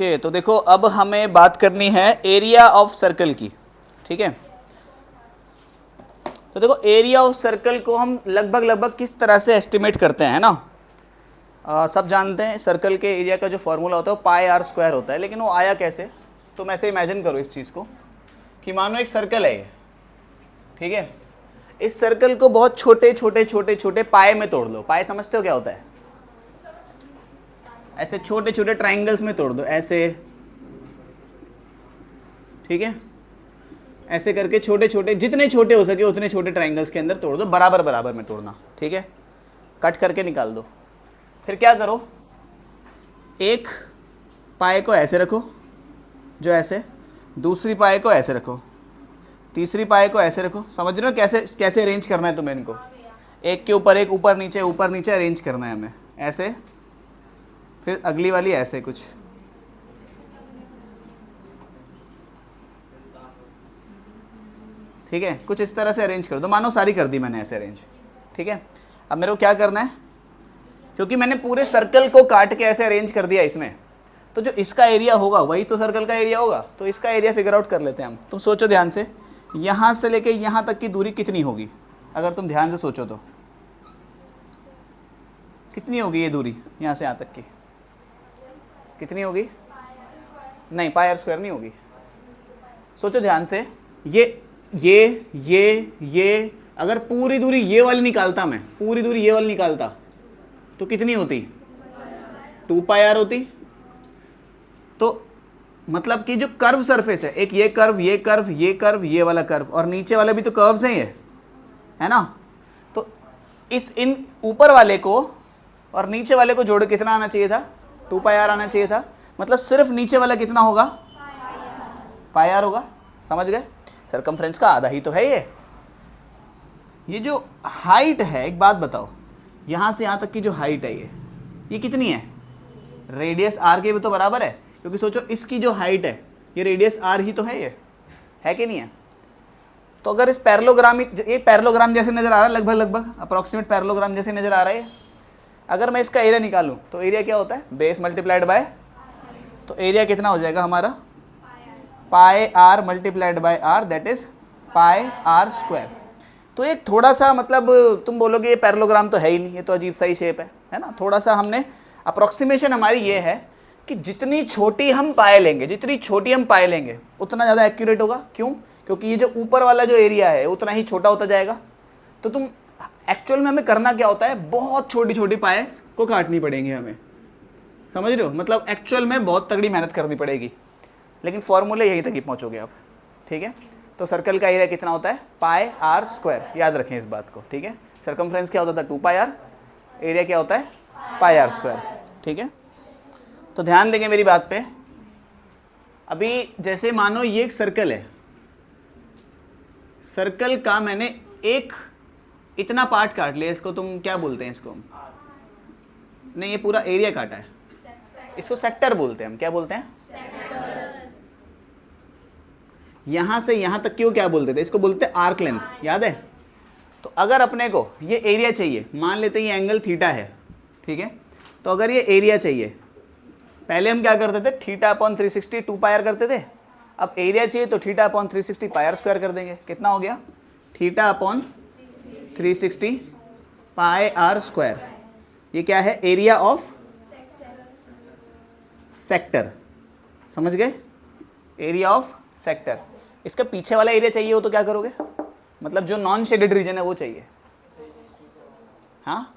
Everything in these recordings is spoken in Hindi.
ओके, तो देखो अब हमें बात करनी है एरिया ऑफ सर्कल की। ठीक है, तो देखो एरिया ऑफ सर्कल को हम लगभग किस तरह से एस्टिमेट करते हैं ना। सब जानते हैं सर्कल के एरिया का जो फॉर्मूला होता है वो पाई आर स्क्वायर होता है, लेकिन वो आया कैसे। तुम ऐसे इमेजिन करो इस चीज़ को कि मानो एक सर्कल है ये, ठीक है। इस सर्कल को बहुत छोटे छोटे छोटे छोटे पाए में तोड़ लो। पाए समझते हो क्या होता है? ऐसे छोटे छोटे ट्राइंगल्स में तोड़ दो ऐसे, ठीक है। ऐसे करके छोटे छोटे, जितने छोटे हो सके उतने छोटे ट्राइंगल्स के अंदर तोड़ दो, बराबर बराबर में तोड़ना, ठीक है। कट करके निकाल दो। फिर क्या करो, एक पाए को ऐसे रखो जो ऐसे, दूसरी पाए को ऐसे रखो, तीसरी पाए को ऐसे रखो। समझ रहे हो कैसे कैसे अरेंज करना है तुम्हें इनको? एक के ऊपर एक, ऊपर नीचे अरेंज करना है हमें ऐसे। फिर अगली वाली ऐसे कुछ, ठीक है। कुछ इस तरह से अरेंज कर दो, मानो सारी कर दी मैंने ऐसे अरेंज, ठीक है। अब मेरे को क्या करना है, क्योंकि मैंने पूरे सर्कल को काट के ऐसे अरेंज कर दिया इसमें, तो जो इसका एरिया होगा वही तो सर्कल का एरिया होगा। तो इसका एरिया फिगर आउट कर लेते हैं हम। तुम सोचो ध्यान से, यहाँ से लेके यहाँ तक की दूरी कितनी होगी? अगर तुम ध्यान से सोचो तो कितनी होगी ये दूरी यहाँ से यहाँ तक की? कितनी होगी? नहीं, पाई आर स्क्वायर नहीं होगी। सोचो ध्यान से, ये अगर पूरी दूरी ये वाली निकालता, मैं पूरी दूरी ये वाली निकालता तो कितनी होती? 2 पाई आर होती। तो मतलब कि जो कर्व सरफेस है, एक ये कर्व, ये कर्व, ये कर्व, ये वाला कर्व, और नीचे वाले भी तो कर्व्स हैं ये, है ना। तो इन ऊपर वाले को और नीचे वाले को जोड़ कितना आना चाहिए था? 2 पाई आर आना चाहिए था। मतलब सिर्फ नीचे वाला कितना होगा? पाई आर होगा। समझ गए? सरकमफ्रेंस का आधा ही तो है ये जो हाइट है। एक बात बताओ, यहाँ से यहाँ तक की जो हाइट है ये कितनी है? रेडियस आर के भी तो बराबर है, क्योंकि सोचो इसकी जो हाइट है ये रेडियस आर ही तो है, ये है कि नहीं है? तो अगर इस पैरेललोग्राम, ये पैरेललोग्राम जैसे नज़र आ रहा है, लगभग अप्रॉक्सीमेट पैरेललोग्राम जैसे नज़र आ रहा है। अगर मैं इसका एरिया निकालूं तो एरिया क्या होता है? बेस मल्टीप्लाइड बाय, तो एरिया कितना हो जाएगा हमारा? Pi r multiplied by r, that is pi r square. तो एक थोड़ा सा, मतलब तुम बोलोगे ये पैरेललोग्राम तो है ही नहीं, ये तो अजीब सा ही शेप है ना। थोड़ा सा हमने अप्रोक्सीमेशन हमारी ये है कि जितनी छोटी हम पाए लेंगे, जितनी छोटी हम पाए लेंगे उतना ज़्यादा एक्यूरेट होगा। क्यों? क्योंकि ये जो ऊपर वाला जो एरिया है उतना ही छोटा होता जाएगा। तो तुम एक्चुअल में हमें करना क्या होता है, बहुत छोटी छोटी पाए को काटनी पड़ेंगी हमें। समझ रहे हो? मतलब एक्चुअल में बहुत तगड़ी मेहनत करनी पड़ेगी, लेकिन फॉर्मूले यहीं तक ही पहुँचोगे आप, ठीक है। तो सर्कल का एरिया कितना होता है? Pi r square. याद रखें इस बात को, ठीक है। सर्कमफ्रेंस क्या होता था? 2 पाई आर। एरिया क्या होता है? पाई आर स्क्वायर, ठीक है। तो ध्यान देंगे मेरी बात पे। अभी जैसे मानो ये एक सर्कल है, सर्कल का मैंने एक इतना पार्ट काट लिया, इसको तुम क्या बोलते हैं? इसको नहीं, ये पूरा एरिया काटा है, इसको सेक्टर बोलते हैं हम। क्या बोलते हैं? यहां से यहां तक क्यों क्या बोलते थे? इसको बोलते हैं आर्क लेंथ, याद है? तो अगर अपने को ये एरिया चाहिए, मान लेते हैं ये एंगल थीटा है, ठीक है। तो अगर ये एरिया चाहिए, पहले हम क्या करते थे? थीटा अपॉन 360 2 पाई आर करते थे। अब एरिया चाहिए तो theta upon 360 pi r square कर देंगे। कितना हो गया? Theta upon 360 pi r square. ये क्या है? Area of sector. समझ गए? Area of sector. इसका पीछे वाला एरिया चाहिए हो तो क्या करोगे? मतलब जो नॉन शेडेड रीजन है वो चाहिए, हाँ।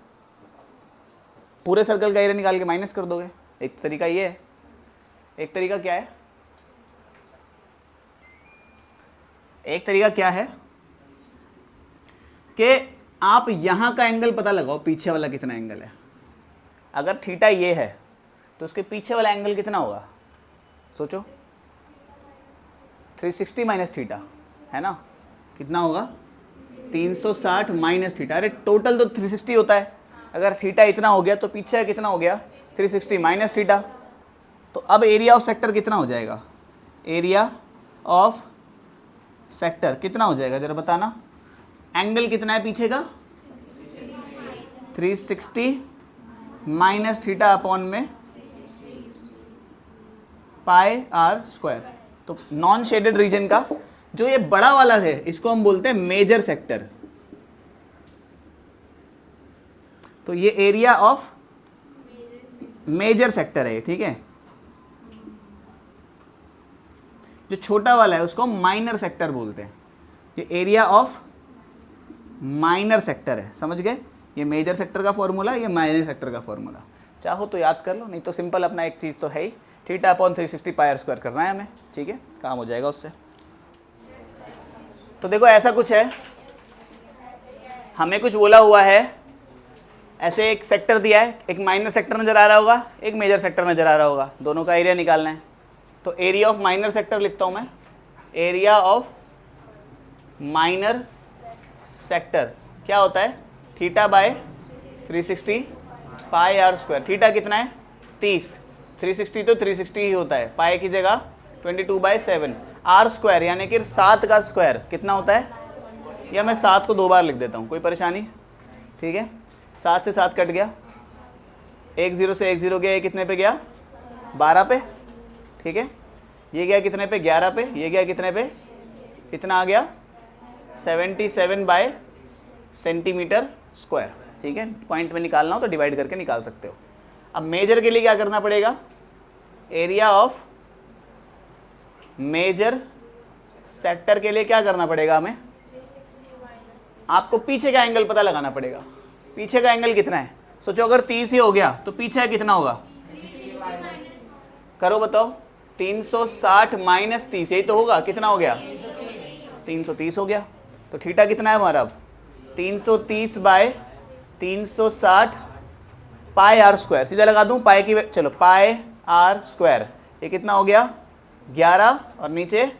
पूरे सर्कल का एरिया निकाल के माइनस कर दोगे। एक तरीका ये है। एक तरीका क्या है? एक तरीका क्या है कि आप यहां का एंगल पता लगाओ, पीछे वाला कितना एंगल है। अगर थीटा ये है तो उसके पीछे वाला एंगल कितना होगा? सोचो, 360 माइनस थीटा, है ना। कितना होगा? 360 माइनस थीटा। अरे टोटल तो 360 होता है। अगर थीटा इतना हो गया तो पीछे कितना हो गया? 360 माइनस थीटा। तो अब एरिया ऑफ सेक्टर कितना हो जाएगा? एरिया ऑफ सेक्टर कितना हो जाएगा जरा बताना? एंगल कितना है पीछे का? 360 माइनस थीटा अपॉन में पाई आर स्क्वायर। तो नॉन शेडेड रीजन का जो ये बड़ा वाला है इसको हम बोलते हैं मेजर सेक्टर। तो ये एरिया ऑफ मेजर सेक्टर है, ठीक है। जो छोटा वाला है उसको माइनर सेक्टर बोलते हैं। ये एरिया ऑफ माइनर सेक्टर है, समझ गए। ये मेजर सेक्टर का फॉर्मूला, ये माइनर सेक्टर का फॉर्मूला। चाहो तो याद कर लो, नहीं तो सिंपल अपना एक चीज़ तो है ही, theta upon 360 pi r square करना है हमें, ठीक है, काम हो जाएगा उससे। तो देखो ऐसा कुछ है, हमें कुछ बोला हुआ है, ऐसे एक सेक्टर दिया है, एक माइनर सेक्टर नज़र आ रहा होगा, एक मेजर सेक्टर नज़र आ रहा होगा, दोनों का एरिया निकालना है। तो एरिया ऑफ माइनर सेक्टर लिखता हूँ मैं, एरिया ऑफ माइनर सेक्टर क्या होता है, theta by 360 pi r square. Theta कितना है 30, 360 तो 360 ही होता है, पाई की जगह 22/7, आर स्क्वायर यानी कि 7 का स्क्वायर कितना होता है, या मैं 7 को 2 बार लिख देता हूँ, कोई परेशानी, ठीक है। 7 से 7 कट गया, 1 0 से 1 0 गया, ये कितने पे गया 12 पे, ठीक है। ये गया कितने पे 11 पे, ये गया कितने पे, कितना आ गया 77 बाय सेंटीमीटर स्क्वायर, ठीक है। पॉइंट में निकालना हो तो डिवाइड करके निकाल सकते हो। अब मेजर के लिए क्या करना पड़ेगा, एरिया ऑफ मेजर सेक्टर के लिए क्या करना पड़ेगा हमें, आपको पीछे का एंगल पता लगाना पड़ेगा। पीछे का एंगल कितना है, सोचो अगर 30 ही हो गया तो पीछे कितना होगा, करो बताओ, 360 माइनस 30, यही तो होगा, कितना हो गया 330 हो गया। तो थीटा कितना है हमारा अब 330 बाय 360 पाई आर स्क्वायर, सीधा लगा दूं पाई की, चलो पाई आर स्क्वायर, ये कितना हो गया 11 और नीचे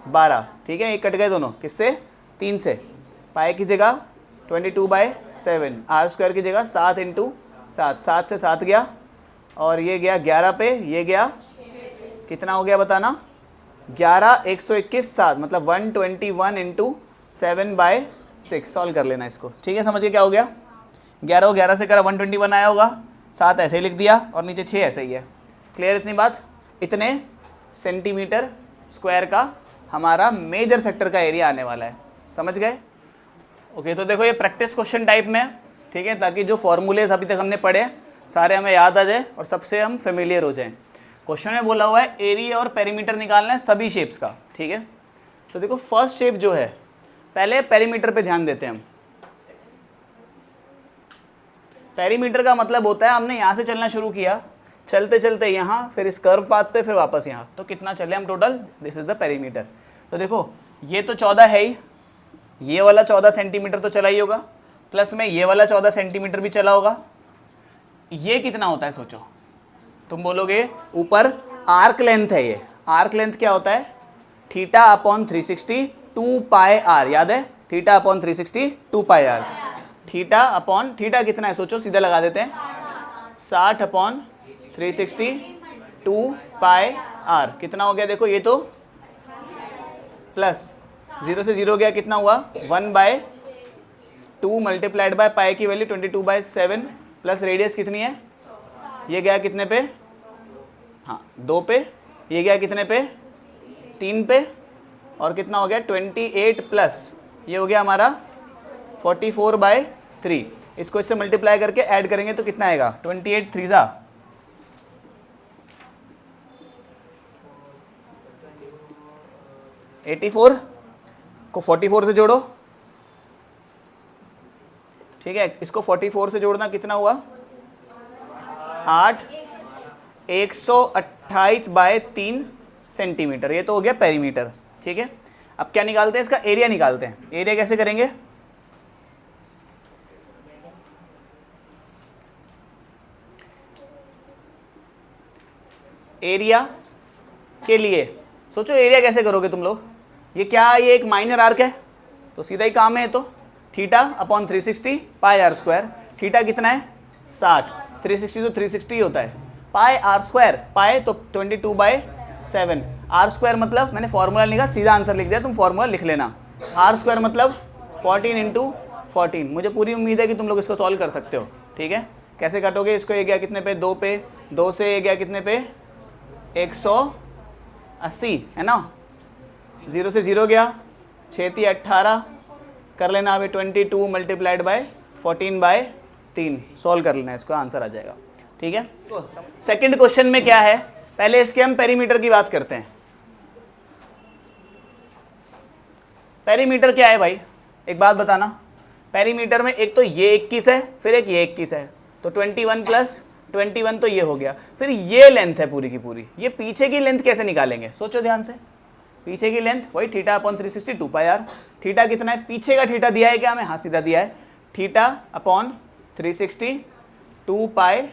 12, ठीक है। ये कट गए दोनों, किससे 3 से, पाई की जगह 22/7, आर स्क्वायर की जगह 7 × 7, 7 से 7 गया और ये गया 11 पे, ये गया कितना हो गया बताना, 11 121 7, मतलब 121 × 7/6, सॉल्व कर लेना इसको, ठीक है। समझिए क्या हो गया, 11 को 11 से करा 121 आया होगा, 7 ऐसे ही लिख दिया और नीचे 6 ऐसे ही है। क्लियर इतनी बात, इतने सेंटीमीटर स्क्वायर का हमारा मेजर सेक्टर का एरिया आने वाला है, समझ गए। ओके, तो देखो ये प्रैक्टिस क्वेश्चन टाइप में है, ठीक है, ताकि जो फॉर्मूलेज अभी तक हमने पढ़े सारे हमें याद आ जाए और सबसे हम फेमिलियर हो जाएं। क्वेश्चन में बोला हुआ है एरिया और पेरीमीटर निकालना है सभी शेप्स का, ठीक है। तो देखो फर्स्ट शेप जो है, पहले पेरीमीटर पे ध्यान देते हैं हम। पेरीमीटर का मतलब होता है हमने यहाँ से चलना शुरू किया, चलते चलते यहाँ, फिर इस कर्व पाथ पे, फिर वापस यहाँ, तो कितना चले हम total, this is the perimeter. तो देखो ये तो 14 है ही, ये वाला 14 सेंटीमीटर तो चला ही होगा, प्लस में ये वाला 14 सेंटीमीटर भी चला होगा। ये कितना होता है सोचो, तुम बोलोगे ऊपर आर्क लेंथ है, ये आर्क लेंथ क्या होता है, थीटा अपॉन 360 2 पाई आर, याद है, theta upon 360 2 pi r. Theta upon, theta कितना है सोचो, सीधा लगा देते हैं, 60 अपॉन 360 2 पाई आर, कितना हो गया देखो, ये तो प्लस 0 से 0 गया, कितना हुआ 1/2 मल्टीप्लाइड बाय पाई की वैल्यू 22/7, प्लस रेडियस कितनी है, ये गया कितने पे, हाँ 2 पे, ये गया कितने पे 3 पे, और कितना हो गया 28 प्लस ये हो गया हमारा 44/3। इसको इससे मल्टीप्लाई करके ऐड करेंगे तो कितना आएगा, 28 3 84 को 44 से जोड़ो, ठीक है, इसको 44 से जोड़ना कितना हुआ 8, 128/3 सेंटीमीटर, ये तो हो गया पेरीमीटर, ठीक है। अब क्या निकालते हैं, इसका एरिया निकालते हैं। एरिया कैसे करेंगे, एरिया के लिए सोचो एरिया कैसे करोगे तुम लोग, ये क्या, ये एक माइनर आर्क है तो सीधा ही काम है, तो theta upon 360 pi r square, theta कितना है 60, 360 तो 360 ही होता है, पाई आर स्क्वायर, पाई तो 22/7, आर स्क्वायर मतलब मैंने फॉर्मूला लिखा, सीधा आंसर लिख दिया, तुम फॉर्मूला लिख लेना, आर स्क्वायर मतलब 14 × 14। मुझे पूरी उम्मीद है कि तुम लोग इसको सॉल्व कर सकते हो, ठीक है। कैसे काटोगे इसको, ये गया कितने पे 2 पे, 2 से ये गया कितने पे 180 है ना, 0 से 0 गया, 6×3 = 18, कर लेना अभी 22 मल्टीप्लाइड बाय 14/3, सॉल्व कर लेना, इसको आंसर आ जाएगा। ठीक है, सेकंड क्वेश्चन में क्या है, पहले इसके हम पेरीमीटर की बात करते हैं। पेरीमीटर क्या है भाई, एक बात बताना, पेरीमीटर में एक तो ये 21 है, फिर एक ये 21 है, तो 21 + 21 तो ये हो गया, फिर ये लेंथ है पूरी की पूरी, ये पीछे की लेंथ कैसे निकालेंगे, सोचो ध्यान से। पीछे की लेंथ वही θ/360 2πr, थीटा कितना है, पीछे का थीटा दिया है क्या हमें, हाँ सीधा दिया है, θ/360 2πr,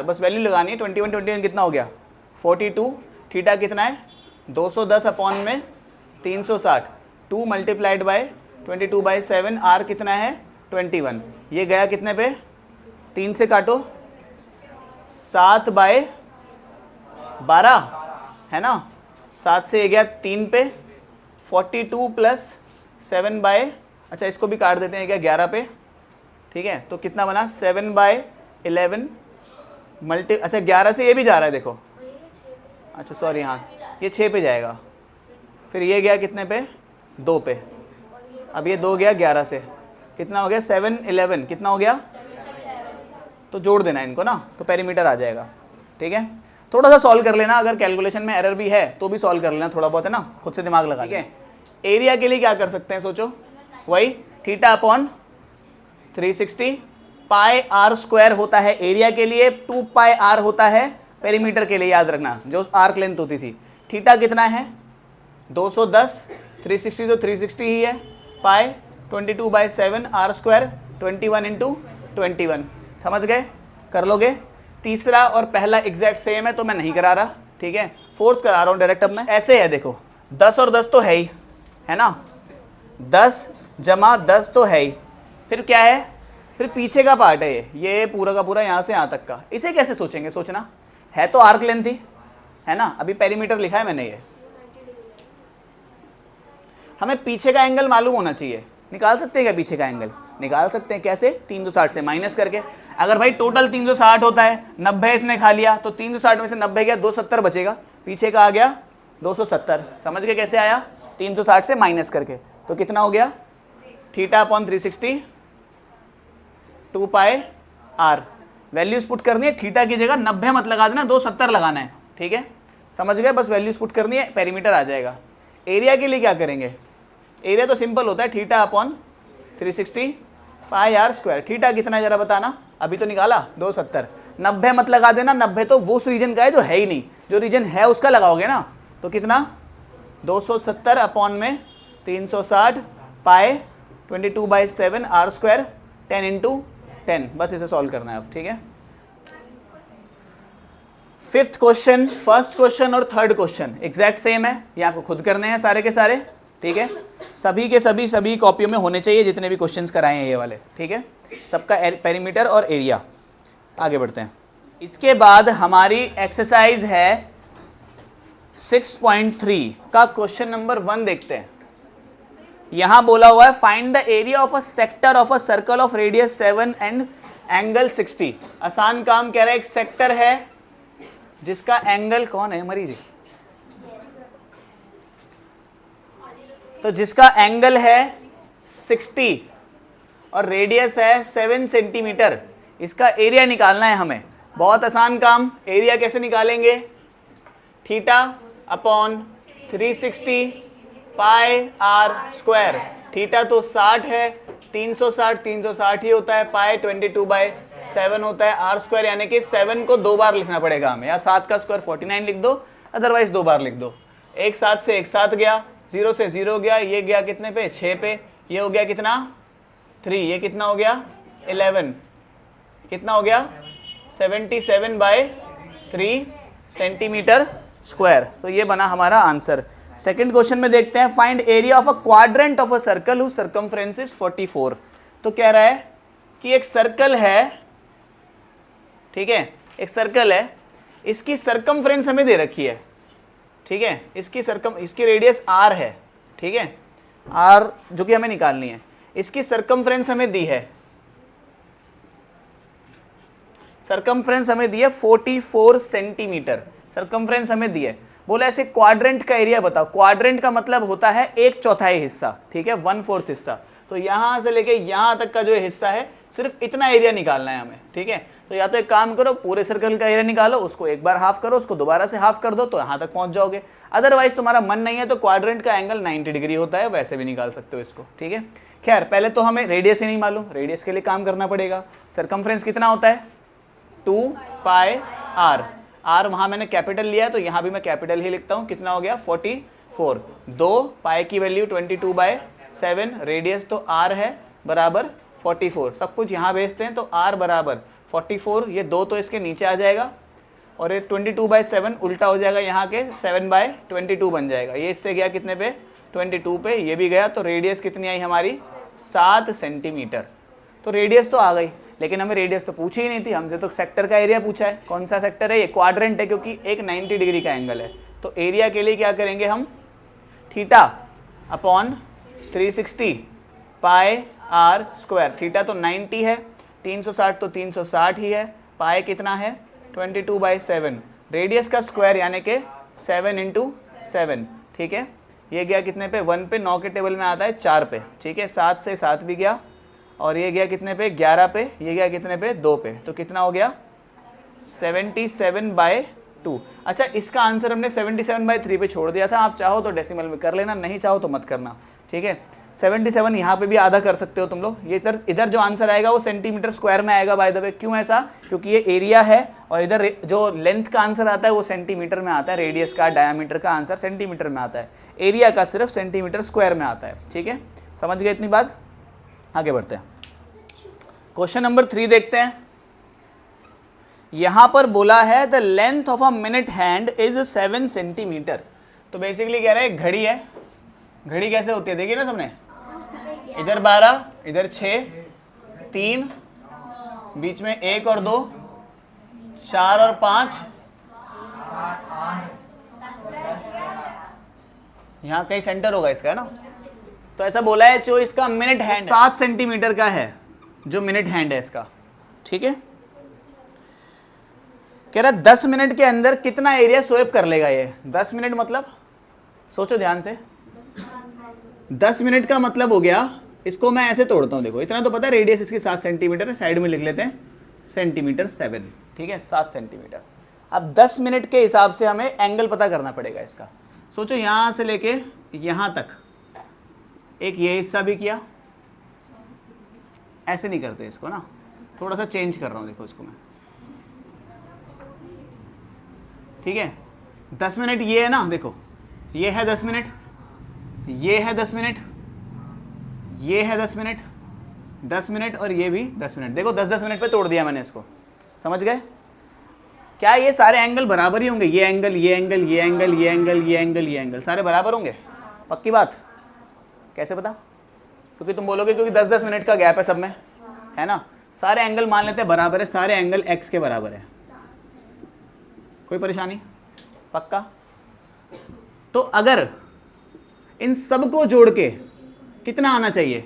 बस वैल्यू लगानी है, 21 कितना हो गया 42, थीटा कितना है 210/360, 2 मल्टीप्लाइड बाय 22/7, r कितना है 21, ये गया कितने पे, 3 से काटो 7/12 है ना, 7 से ये गया 3 पे, 42 + 7 अच्छा इसको भी काट देते हैं, क्या 11 पे, ठीक है, तो कितना बना 7/11 अच्छा 11 से ये भी जा रहा है देखो, अच्छा सॉरी हाँ ये 6 पे जाएगा, फिर ये गया कितने पे 2 पे, अब ये 2 गया 11 से, कितना हो गया 7 11 कितना हो गया, तो जोड़ देना इनको ना, तो पेरीमीटर आ जाएगा। ठीक है, थोड़ा सा सॉल्व कर लेना, अगर कैलकुलेशन में एरर भी है तो भी सॉल्व कर लेना, थोड़ा बहुत है ना, खुद से दिमाग लगा। ठीक है, एरिया के लिए क्या कर सकते हैं, सोचो, वही θ/360 πr² होता है एरिया के लिए, 2πr होता है पेरीमीटर के लिए, याद रखना, जो आर्क लेंथ होती थी। थीटा कितना है 210, 360 तो 360 ही है, पाई 22/7 r², 21 × 21, समझ गए, कर लोगे। तीसरा और पहला एग्जैक्ट सेम है तो मैं नहीं करा रहा, ठीक है, फोर्थ करा रहा हूँ डायरेक्ट। अब मैं ऐसे है, देखो 10 और 10 तो है ही, है ना, 10 + 10 तो है ही, फिर क्या है, फिर पीछे का पार्ट है ये पूरा का पूरा यहाँ से यहाँ तक का, इसे कैसे सोचेंगे, सोचना है तो आर्क लेंथ ही है ना, अभी पेरीमीटर लिखा है मैंने, ये हमें पीछे का एंगल मालूम होना चाहिए, निकाल सकते हैं क्या पीछे का एंगल, निकाल सकते हैं, कैसे, 360 से माइनस करके। अगर भाई टोटल 360 होता है, 90 इसने खा लिया, तो 360 में से 90 गया, 270 बचेगा, पीछे का आ गया 270, समझ गए कैसे आया, 360 से माइनस करके, तो कितना हो गया θ/360 2πr, वैल्यूज पुट करनी है, थीटा की जगह 90 मत लगा देना, 270 लगाना है, ठीक है, समझ गए, बस वैल्यूज पुट करनी है, पेरीमीटर आ जाएगा। एरिया के लिए क्या करेंगे, एरिया तो सिंपल होता है, θ/360 πr², थीटा कितना है जरा बताना, अभी तो निकाला 270, 90 मत लगा देना, 90 तो वो उस रीजन का है जो है ही नहीं, जो रीजन है उसका लगाओगे ना, तो कितना 270/360 पाई 22/7 r², 10 × 10, बस इसे सॉल्व करना है अब, ठीक है। फिफ्थ क्वेश्चन, फर्स्ट क्वेश्चन और थर्ड क्वेश्चन एग्जैक्ट सेम है, ये आपको खुद करने हैं सारे के सारे, ठीक है, सभी के सभी कॉपियों में होने चाहिए, जितने भी क्वेश्चंस कराए हैं ये वाले, ठीक है, सबका पेरीमीटर और एरिया। आगे बढ़ते हैं, इसके बाद हमारी एक्सरसाइज है 6.3 का क्वेश्चन नंबर 1 देखते हैं। यहां बोला हुआ है find the area of a sector of a circle of radius 7 and angle 60। आसान काम कह रहा है, एक सेक्टर है जिसका एंगल, कौन है मरीज, तो जिसका एंगल है 60 और रेडियस है 7 सेंटीमीटर, इसका एरिया निकालना है हमें। बहुत आसान काम, एरिया कैसे निकालेंगे, θ/360 πr², थीटा तो 60 है, 360 ही होता है, पाई 22/7 होता है, r² यानी कि 7 को 2 बार लिखना पड़ेगा हमें, या 7 का स्क्वायर 49 लिख दो, अदरवाइज 2 बार लिख दो। एक साथ से एक साथ गया, 0 से 0 गया, ये गया कितने पे 6 पे, ये हो गया कितना 3, ये कितना हो गया 11, कितना हो गया 77/3 सेंटीमीटर स्क्वायर, तो ये बना हमारा आंसर। सेकंड क्वेश्चन में देखते हैं, find area of a quadrant of a circle whose circumference is 44। तो कह रहा है कि एक सर्कल है, ठीक है, एक सर्कल है, इसकी सर्कमफ्रेंस हमें दे रखी है, ठीक है, इसकी रेडियस r है, ठीक है, r जो कि हमें निकालनी है, इसकी सर्कमफ्रेंस हमें दी है, सर्कमफ्रेंस हमें दी है 44 सेंटीमीटर। सर्कमफ्रेंस हमें दिया है, बोला ऐसे क्वाड्रेंट का एरिया बताओ। क्वाड्रेंट का मतलब होता है 1/4 हिस्सा, ठीक है, 1/4 हिस्सा। तो यहां से लेके यहां तक का जो हिस्सा है सिर्फ इतना एरिया निकालना है हमें, ठीक है। तो या तो एक काम करो, पूरे सर्कल का एरिया निकालो, उसको एक बार हाफ करो, उसको दोबारा से हाफ कर दो, तो यहां तक पहुंच जाओगे। अदरवाइज तुम्हारा मन नहीं है तो क्वाड्रेंट का एंगल 90 डिग्री होता है, वैसे भी निकाल सकते हो इसको, ठीक है। खैर पहले तो हमें रेडियस ही नहीं मालूम, रेडियस के लिए काम करना पड़ेगा। सर्कमफ्रेंस कितना होता है 2πr, r वहां मैंने कैपिटल लिया है तो यहां भी मैं कैपिटल ही लिखता हूं। कितना हो गया 44, 2 पाई की वैल्यू 22/7, रेडियस तो r है बराबर 44, सब कुछ यहाँ भेजते हैं तो r बराबर 44, ये 2 तो इसके नीचे आ जाएगा और ये 22/7 उल्टा हो जाएगा, यहाँ के 7/22 बन जाएगा। ये इससे गया कितने पे 22 पे, ये भी गया। तो रेडियस कितनी आई हमारी 7 सेंटीमीटर। तो रेडियस तो आ गई, लेकिन हमें रेडियस तो पूछी ही नहीं थी, हमसे तो सेक्टर का एरिया पूछा है। कौन सा सेक्टर है ये, क्वाड्रेंट है, क्योंकि एक 90 डिग्री का एंगल है। तो एरिया के लिए क्या करेंगे हम, थीटा अपॉन 360 पाई r स्क्वायर। थीटा तो 90 है, 360 तो 360 ही है, पाई कितना है 22/7, रेडियस का स्क्वायर यानी कि 7 × 7, ठीक है। ये गया कितने पे 1 पे, 9 के टेबल में आता है 4 पे, ठीक है। 7 से 7 भी गया और ये गया कितने पे 11 पे, ये गया कितने पे 2 पे, तो कितना हो गया 77/2। अच्छा, इसका आंसर हमने 77/3 पे छोड़ दिया था, आप चाहो तो डेसिमल में कर लेना, नहीं चाहो तो मत करना, ठीक है। 77 यहाँ पे भी आधा कर सकते हो तुम लोग। ये इधर जो आंसर आएगा वो सेंटीमीटर स्क्वायर में आएगा बाय द वे। क्यों ऐसा, क्योंकि ये एरिया है और इधर जो लेंथ का आंसर आता है वो सेंटीमीटर में आता है, रेडियस का डायमीटर का आंसर सेंटीमीटर में आता है, एरिया का सिर्फ सेंटीमीटर स्क्वायर में आता है, ठीक है। समझ गए इतनी बात, आगे बढ़ते हैं। क्वेश्चन नंबर 3 देखते हैं। यहां पर बोला है the length of a minute hand is 7 centimetre. तो बेसिकली कह रहा है घड़ी है, घड़ी कैसे होती है देखिए ना सबने, इधर 12, इधर 6, 3, बीच में 1 और 2, 4 और 5, यहां कहीं सेंटर होगा इसका, है ना। तो ऐसा बोला है जो इसका मिनट हैंड 7 सेंटीमीटर का है, जो मिनट हैंड है इसका, ठीक है। कह रहा 10 मिनट के अंदर कितना एरिया स्वेप कर लेगा ये। 10 मिनट मतलब सोचो ध्यान से, 10 मिनट का मतलब हो गया, इसको मैं ऐसे तोड़ता हूं, देखो इतना तो पता है, रेडियस इसकी 7 सेंटीमीटर है, साइड में लिख लेते हैं सेंटीमीटर 7, ठीक है, 7 सेंटीमीटर। अब 10 मिनट के हिसाब से हमें एंगल पता करना पड़ेगा इसका। सोचो यहां से लेके यहां तक एक ये हिस्सा भी किया, ऐसे नहीं करते इसको ना, थोड़ा सा चेंज कर रहा हूं, देखो इसको मैं, ठीक है। 10 मिनट ये है ना, देखो ये है 10 मिनट, ये है 10 मिनट, ये है 10 मिनट, 10 मिनट और ये भी 10 मिनट। देखो 10-10 मिनट पे तोड़ दिया मैंने इसको, समझ गए। क्या ये सारे एंगल बराबर ही होंगे, ये एंगल, ये एंगल, ये एंगल, ये एंगल, ये एंगल, ये एंगल सारे बराबर होंगे, पक्की बात। कैसे पता, क्योंकि तुम बोलोगे क्योंकि 10-10 मिनट का गैप है सब में, है ना। सारे एंगल मान लेते हैं बराबर है, सारे एंगल x के बराबर है, कोई परेशानी, पक्का। तो अगर इन सब को जोड़ के कितना आना चाहिए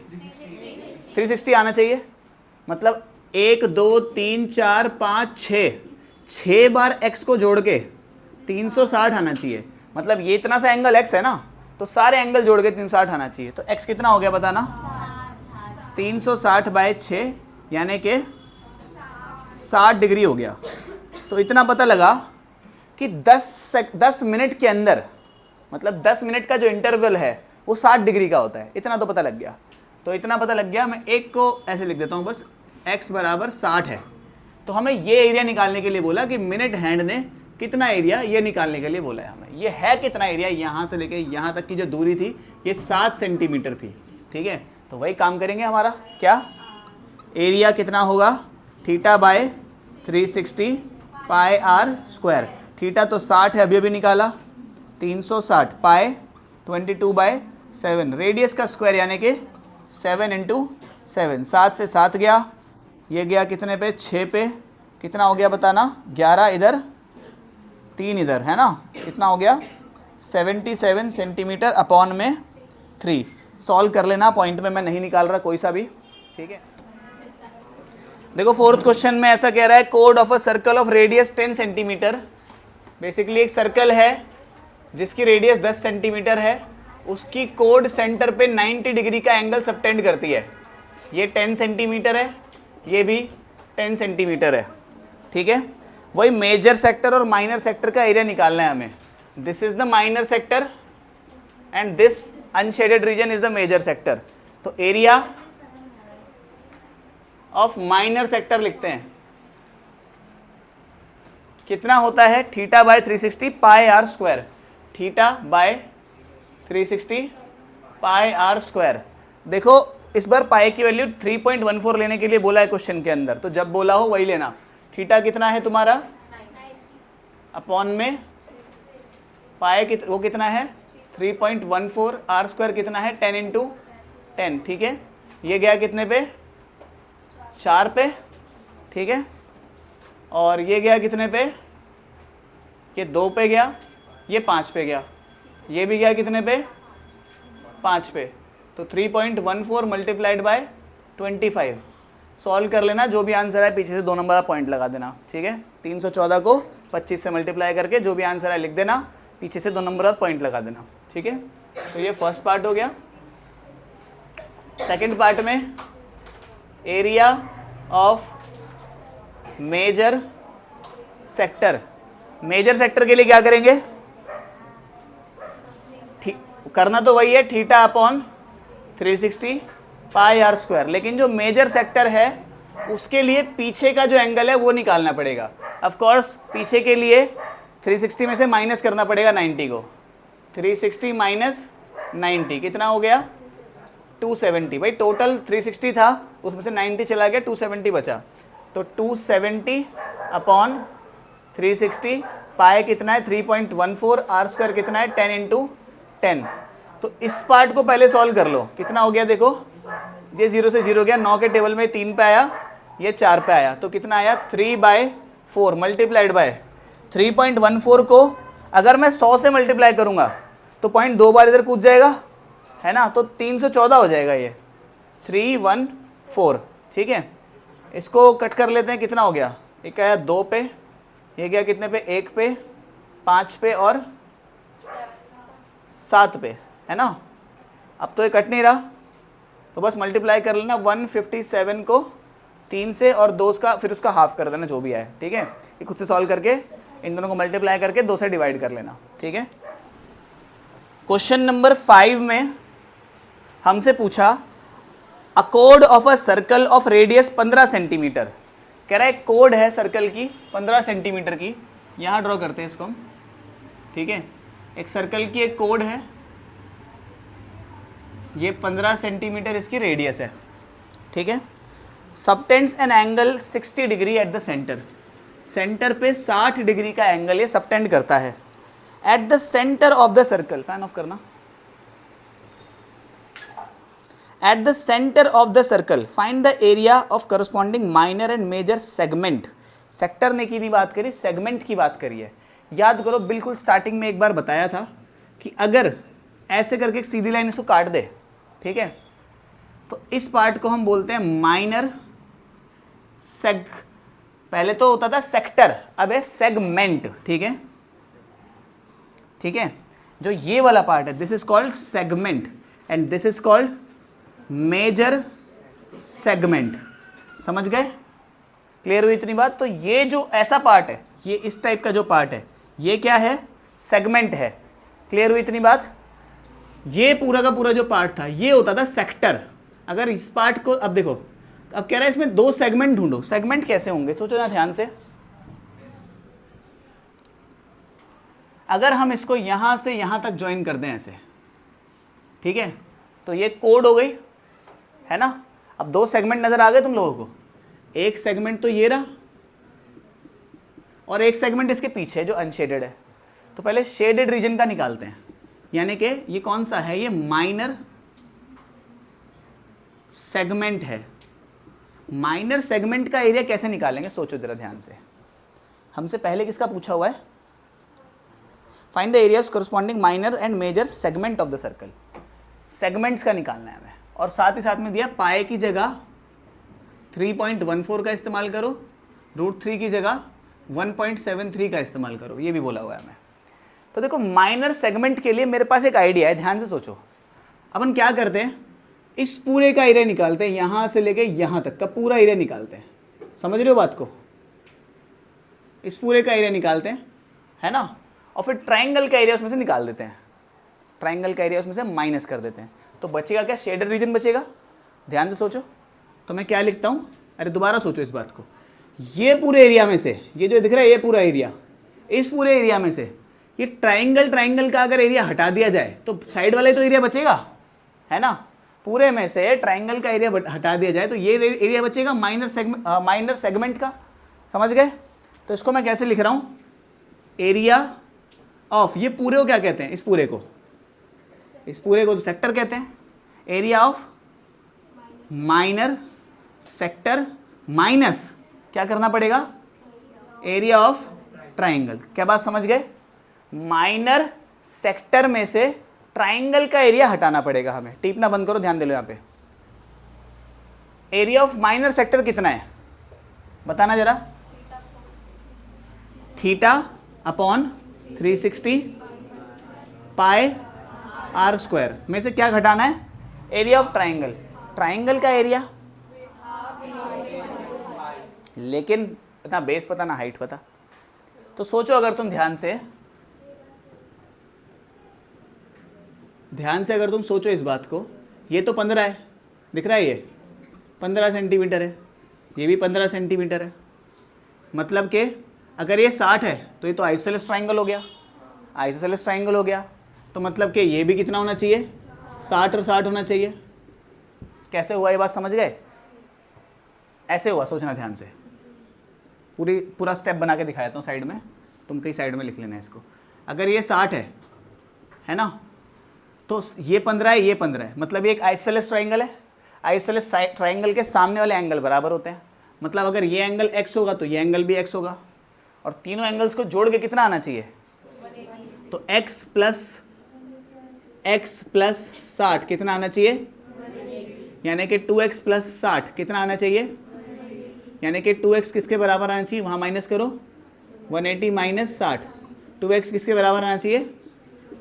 360 आना चाहिए, मतलब 1 2 3 4 5 6 बार x को जोड़ के 360 आना चाहिए। मतलब ये इतना सा एंगल x है ना, तो सारे एंगल जोड़ के 360 आना चाहिए। तो x कितना हो गया बताना, 360/6 यानी कि 60 डिग्री हो गया। तो इतना पता लगा कि 10 मिनट के अंदर, मतलब 10 मिनट का जो इंटरवल है वो 60 डिग्री का होता है, इतना तो पता लग गया। तो इतना पता लग गया, मैं एक को ऐसे लिख देता हूँ बस, x बराबर 60 है। तो हमें ये एरिया निकालने के लिए बोला कि मिनट हैंड ने कितना एरिया, ये निकालने के लिए बोला है हमें। ये है कितना एरिया, यहाँ से लेके यहाँ तक की जो दूरी थी ये 7 सेंटीमीटर थी, ठीक है। तो वही काम करेंगे हमारा, क्या एरिया कितना होगा, θ/360 पाई r स्क्वायर। थीटा तो 60 है, अभी निकाला, 360 पाई 22/7, रेडियस का स्क्वायर यानी कि 7 × 7, 7 से 7 गया, ये गया कितने पे 6 पे, कितना हो गया बताना, 11 इधर 3 इधर, है ना, कितना हो गया 77 सेंटीमीटर अपॉन में 3। सॉल्व कर लेना, पॉइंट में मैं नहीं निकाल रहा कोई सा भी, ठीक है। देखो 4th क्वेश्चन में ऐसा कह रहा है, code of a circle of radius 10 centimetre basically एक सर्कल है जिसकी रेडियस 10 सेंटीमीटर है, उसकी कोड सेंटर पे 90 डिग्री का एंगल सबटेंड करती है। ये 10 सेंटीमीटर है, ये भी 10 सेंटीमीटर है, ठीक है। वही मेजर सेक्टर और माइनर सेक्टर का एरिया निकालना है हमें। This is the minor sector and this unshaded region is the major sector. तो एरिया ऑफ माइनर सेक्टर लिखते हैं, कितना होता है, theta by 360 pi r square, theta by 360 pi r square. देखो इस बार पाई की वैल्यू 3.14 लेने के लिए बोला है क्वेश्चन के अंदर, तो जब बोला हो वही लेना। थीटा कितना है तुम्हारा, अपॉन में पाई वो कितना है 3.14, आर स्क्वायर कितना है 10 इंटू 10, ठीक है। ये गया कितने पे, 4 पे, ठीक है। और ये गया कितने पे, ये 2 पे गया, ये 5 पे गया, ये भी गया कितने पे, 5 पे। तो 3.14 मल्टीप्लाइड बाय 25। सॉल्व कर लेना, जो भी आंसर है पीछे से 2 नंबर का पॉइंट लगा देना, ठीक है। 314 को 25 से मल्टीप्लाई करके जो भी आंसर है लिख देना, पीछे से 2 नंबर का पॉइंट लगा देना, ठीक है। तो ये फर्स्ट पार्ट हो गया। सेकंड पार्ट में area of major sector, major sector के लिए क्या करेंगे, करना तो वही है, theta upon 360 pi r square, लेकिन जो मेजर सेक्टर है उसके लिए पीछे का जो एंगल है वो निकालना पड़ेगा। ऑफ कोर्स पीछे के लिए 360 में से माइनस करना पड़ेगा 90 को, 360 माइनस 90 कितना हो गया 270। भाई टोटल 360 था, उसमें से 90 चला गया, 270 बचा। तो 270 अपॉन 360, पाए कितना है 3.14, आर स्क्वायर कितना है 10 इंटू 10। तो इस पार्ट को पहले सॉल्व कर लो, कितना हो गया देखो, ये 0 से 0 गया, 9 के टेबल में 3 पे आया, ये 4 पे आया, तो कितना आया 3/4 मल्टीप्लाइड बाय 3.14 को अगर मैं 100 से मल्टीप्लाई करूँगा तो पॉइंट 2 बार इधर कूद जाएगा, है ना, तो 314 हो जाएगा, ये 314, ठीक है। इसको कट कर लेते हैं, कितना हो गया, एक आया 2 पे, ये गया कितने पे, 1 पे, 5 पे और 7 पे, है ना। अब तो ये कट नहीं रहा, तो बस मल्टीप्लाई कर लेना 157 को 3 से और 2 का फिर उसका हाफ कर देना जो भी आए, ठीक है। ये खुद से सॉल्व करके इन दोनों को मल्टीप्लाई करके 2 से डिवाइड कर लेना, ठीक है। क्वेश्चन नंबर 5 में हमसे पूछा अ कोड of a circle of radius 15 centimetre, कह रहा है कोड है सर्कल की 15 सेंटीमीटर की, यहाँ ड्रॉ करते हैं इसको हम, ठीक है। एक सर्कल की एक कोड है, ये 15 सेंटीमीटर इसकी रेडियस है, ठीक है। Subtends an angle 60 degree at the centre, centre पे 60 डिग्री का एंगल ये सबटेंड करता है। At the centre of the circle, फैन ऑफ करना, at the centre of the circle find the area of corresponding minor and major segment. Sector ने की नहीं बात करी, सेगमेंट की बात करी है। याद करो, बिल्कुल स्टार्टिंग में एक बार बताया था कि अगर ऐसे करके एक सीधी लाइन इसको काट दे, ठीक है, तो इस पार्ट को हम बोलते हैं माइनर सेग, पहले तो होता था सेक्टर, अब है सेगमेंट, ठीक है, ठीक है। जो ये वाला पार्ट है this is called segment and this is called major segment. समझ गए, क्लियर हुई इतनी बात। तो ये जो ऐसा पार्ट है, ये इस टाइप का जो पार्ट है, ये क्या है, सेगमेंट है। क्लियर हुई इतनी बात। ये पूरा का पूरा जो पार्ट था ये होता था सेक्टर। अगर इस पार्ट को, अब देखो, अब कह रहा है इसमें 2 सेगमेंट ढूंढो, सेगमेंट कैसे होंगे, सोचो ना ध्यान से। अगर हम इसको यहां से यहां तक ज्वाइन कर दें ऐसे, ठीक है, तो ये कोड हो गई, है ना। अब 2 सेगमेंट नजर आ गए तुम लोगों को, एक सेगमेंट तो ये रहा और एक सेगमेंट इसके पीछे जो अनशेडेड है। तो पहले शेडेड रीजन का निकालते हैं, यानी कि ये कौन सा है, ये माइनर सेगमेंट है। माइनर सेगमेंट का एरिया कैसे निकालेंगे, सोचो जरा ध्यान से। हमसे पहले किसका पूछा हुआ है, find the areas corresponding minor and major segment of the circle. Segments का निकालना है हमें, और साथ ही साथ में दिया पाए की जगह 3.14 का इस्तेमाल करो, √3 की जगह 1.73 का इस्तेमाल करो, ये भी बोला हुआ है हमें। तो देखो माइनर सेगमेंट के लिए मेरे पास एक आइडिया है, ध्यान से सोचो। अपन क्या करते हैं, इस पूरे का एरिया निकालते हैं, यहाँ से लेके यहाँ तक का पूरा एरिया निकालते हैं, समझ रहे हो बात को? इस पूरे का एरिया निकालते हैं, है ना, और फिर ट्राइंगल का एरिया उसमें से निकाल देते हैं, ट्राइंगल का एरिया उसमें से माइनस कर देते हैं, तो बचेगा क्या? शेडेड रीजन बचेगा। ध्यान से सोचो, तो मैं क्या लिखता हूँ, अरे दोबारा सोचो इस बात को। ये पूरे एरिया में से, ये जो दिख रहा है ये पूरा एरिया, इस पूरे एरिया में से ये ट्राइंगल का अगर एरिया हटा दिया जाए तो साइड वाला तो एरिया बचेगा, है ना। पूरे में से ट्राइंगल का एरिया हटा दिया जाए तो ये एरिया बचेगा माइनर सेगमेंट का, समझ गए? तो इसको मैं कैसे लिख रहा हूँ, एरिया ऑफ, ये पूरे को क्या कहते हैं, इस पूरे को तो सेक्टर कहते हैं। Area of minor sector minus क्या करना पड़ेगा, एरिया ऑफ ट्राइंगल। क्या बात समझ गए? माइनर सेक्टर में से ट्राइंगल का एरिया हटाना पड़ेगा हमें। टीपना बंद करो, ध्यान दे लो यहाँ पे। एरिया ऑफ माइनर सेक्टर कितना है बताना जरा, theta upon 360 pi r square में से क्या घटाना है, एरिया ऑफ ट्राइंगल, ट्राइंगल का एरिया, लेकिन ना बेस पता ना हाइट पता। तो सोचो अगर तुम ध्यान से अगर तुम सोचो इस बात को, ये तो 15 है, दिख रहा है, ये 15 सेंटीमीटर है, ये भी 15 सेंटीमीटर है, मतलब कि अगर ये 60 है तो ये तो आइसोसेलेस ट्राइंगल हो गया, आइसोसेलेस ट्राइंगल हो गया, तो मतलब कि ये भी कितना होना चाहिए, 60 और 60 होना चाहिए। कैसे हुआ ये बात समझ गए? ऐसे हुआ, सोचना ध्यान से, पूरा स्टेप बना के दिखाया हूँ साइड में, तुम कहीं साइड में लिख लेना इसको। अगर ये 60 है ना, तो ये 15 है, ये 15 है, मतलब ये एक आइसोसेलेस ट्राइंगल है। आइसोसेलेस ट्राइंगल के सामने वाले एंगल बराबर होते हैं, मतलब अगर ये एंगल x होगा तो ये एंगल भी x होगा, और तीनों एंगल्स को जोड़ के कितना आना चाहिए, तो x प्लस 60 कितना आना चाहिए, यानी कि 2x प्लस 60 कितना आना चाहिए, यानी कि 2x किसके बराबर आना चाहिए, वहाँ माइनस करो, 180 माइनस 60, 2x किसके बराबर आना चाहिए,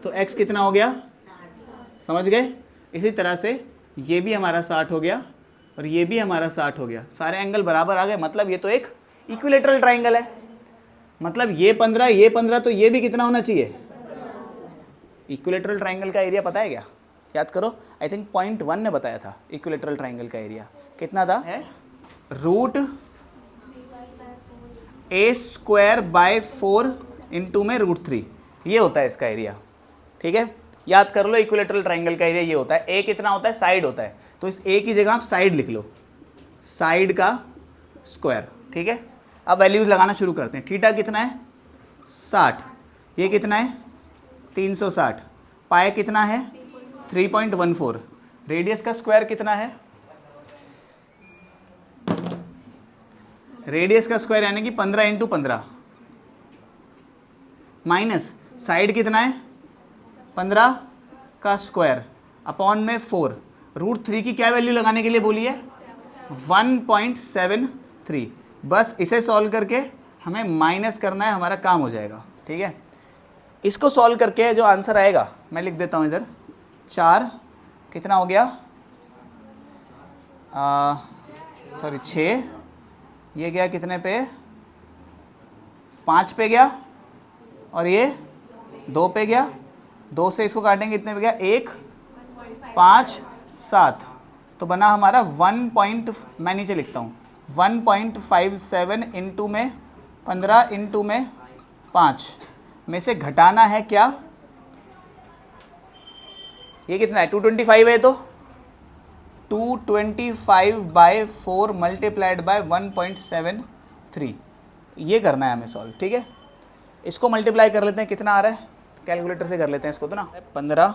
तो x कितना हो गया, समझ गए? इसी तरह से ये भी हमारा 60 हो गया और ये भी हमारा 60 हो गया, सारे एंगल बराबर आ गए, मतलब ये तो एक इक्विलेटरल ट्राइंगल है। मतलब ये 15 तो ये भी कितना होना चाहिए, इक्विलेटरल ट्राइंगल का एरिया पता है क्या, याद करो, आई थिंक पॉइंट 1 ने बताया था इक्विलेटरल ट्राइंगल का एरिया कितना था, है √a² इंटू में √3, ये होता है इसका एरिया, ठीक है। याद कर लो इक्विलेटरल ट्राइंगल का एरिया ये होता है। ए कितना होता है, साइड होता है, तो इस ए की जगह आप साइड लिख लो, साइड का स्क्वायर, ठीक है। अब वैल्यूज लगाना शुरू करते हैं। थीटा कितना है 60, ये कितना है 360, पाई कितना है 3.14, रेडियस का स्क्वायर कितना है, रेडियस का स्क्वायर यानी कि 15 इंटू 15, माइनस साइड कितना है 15 का स्क्वायर अपॉन में 4, √3 की क्या वैल्यू लगाने के लिए बोली है, 1.73। बस इसे सॉल्व करके हमें माइनस करना है, हमारा काम हो जाएगा, ठीक है। इसको सॉल्व करके जो आंसर आएगा मैं लिख देता हूँ इधर, 4 कितना हो गया, 6, ये गया कितने पे, 5 पे गया, और ये 2 पे गया, 2 से इसको काटेंगे कितने पे गया, 1, 5, 7, तो बना हमारा मैं नीचे लिखता हूँ 1.57 इंटू में 15 इंटू में 5 में से घटाना है क्या, ये कितना है 225 है, तो 225/4 मल्टीप्लाइड बाय 1.73, ये करना है हमें सॉल्व, ठीक है। इसको मल्टीप्लाई कर लेते हैं, कितना आ रहा है, कैलकुलेटर से कर लेते हैं इसको, तो ना 15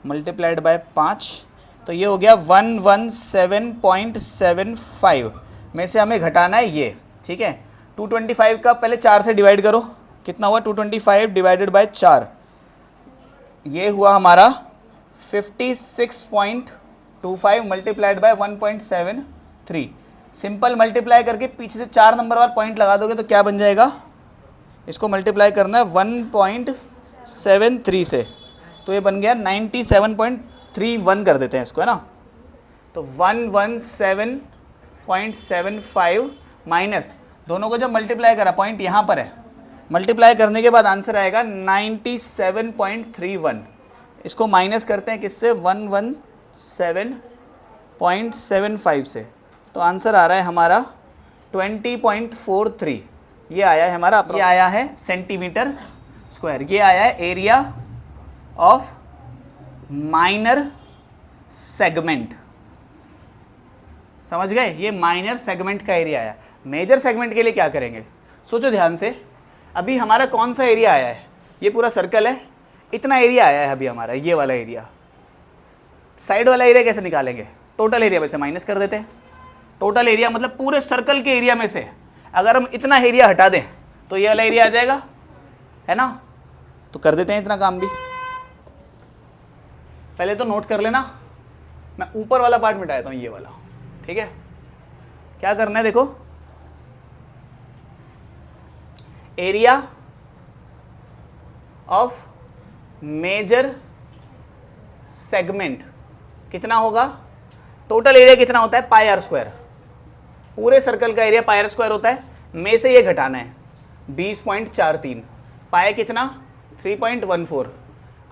मल्टीप्लाइड बाय 5, तो ये हो गया 117.75 में से हमें घटाना है ये, ठीक है। 225 का पहले 4 से डिवाइड करो, कितना हुआ 225 डिवाइडेड बाय 4, ये हुआ हमारा 56.25 मल्टीप्लाइड बाय 1.73। सिंपल मल्टीप्लाई करके पीछे से 4 नंबर वाला पॉइंट लगा दोगे तो क्या बन जाएगा इसको मल्टीप्लाई करना है 1.73 से, तो ये बन गया 97.31 कर देते हैं इसको, है ना। तो 117.75 माइनस, दोनों को जब मल्टीप्लाई करा, पॉइंट यहाँ पर है, मल्टीप्लाई करने के बाद आंसर आएगा 97.31। इसको माइनस करते हैं किससे, 117.75 से, तो आंसर आ रहा है हमारा 20.43। ये आया है हमारा, ये आया है सेंटीमीटर स्क्वायर, ये आया है एरिया ऑफ माइनर सेगमेंट। समझ गए, ये माइनर सेगमेंट का एरिया आया। मेजर सेगमेंट के लिए क्या करेंगे, सोचो ध्यान से। अभी हमारा कौन सा एरिया आया है, ये पूरा सर्कल है, इतना एरिया आया है अभी हमारा, ये वाला एरिया। साइड वाला एरिया कैसे निकालेंगे, टोटल एरिया में से माइनस कर देते हैं। टोटल एरिया मतलब पूरे सर्कल के एरिया में से अगर हम इतना एरिया हटा दें तो ये वाला एरिया आ जाएगा, है ना। तो कर देते हैं इतना काम भी। पहले तो नोट कर लेना, मैं ऊपर वाला पार्ट मिटा देता हूँ, ये वाला, ठीक है। क्या करना है, देखो, एरिया ऑफ मेजर सेगमेंट कितना होगा, टोटल एरिया कितना होता है, पाई आर स्क्वायर। पूरे सर्कल का एरिया पाई आर स्क्वायर होता है, में से ये घटाना है 20.43। पाई कितना, 3.14।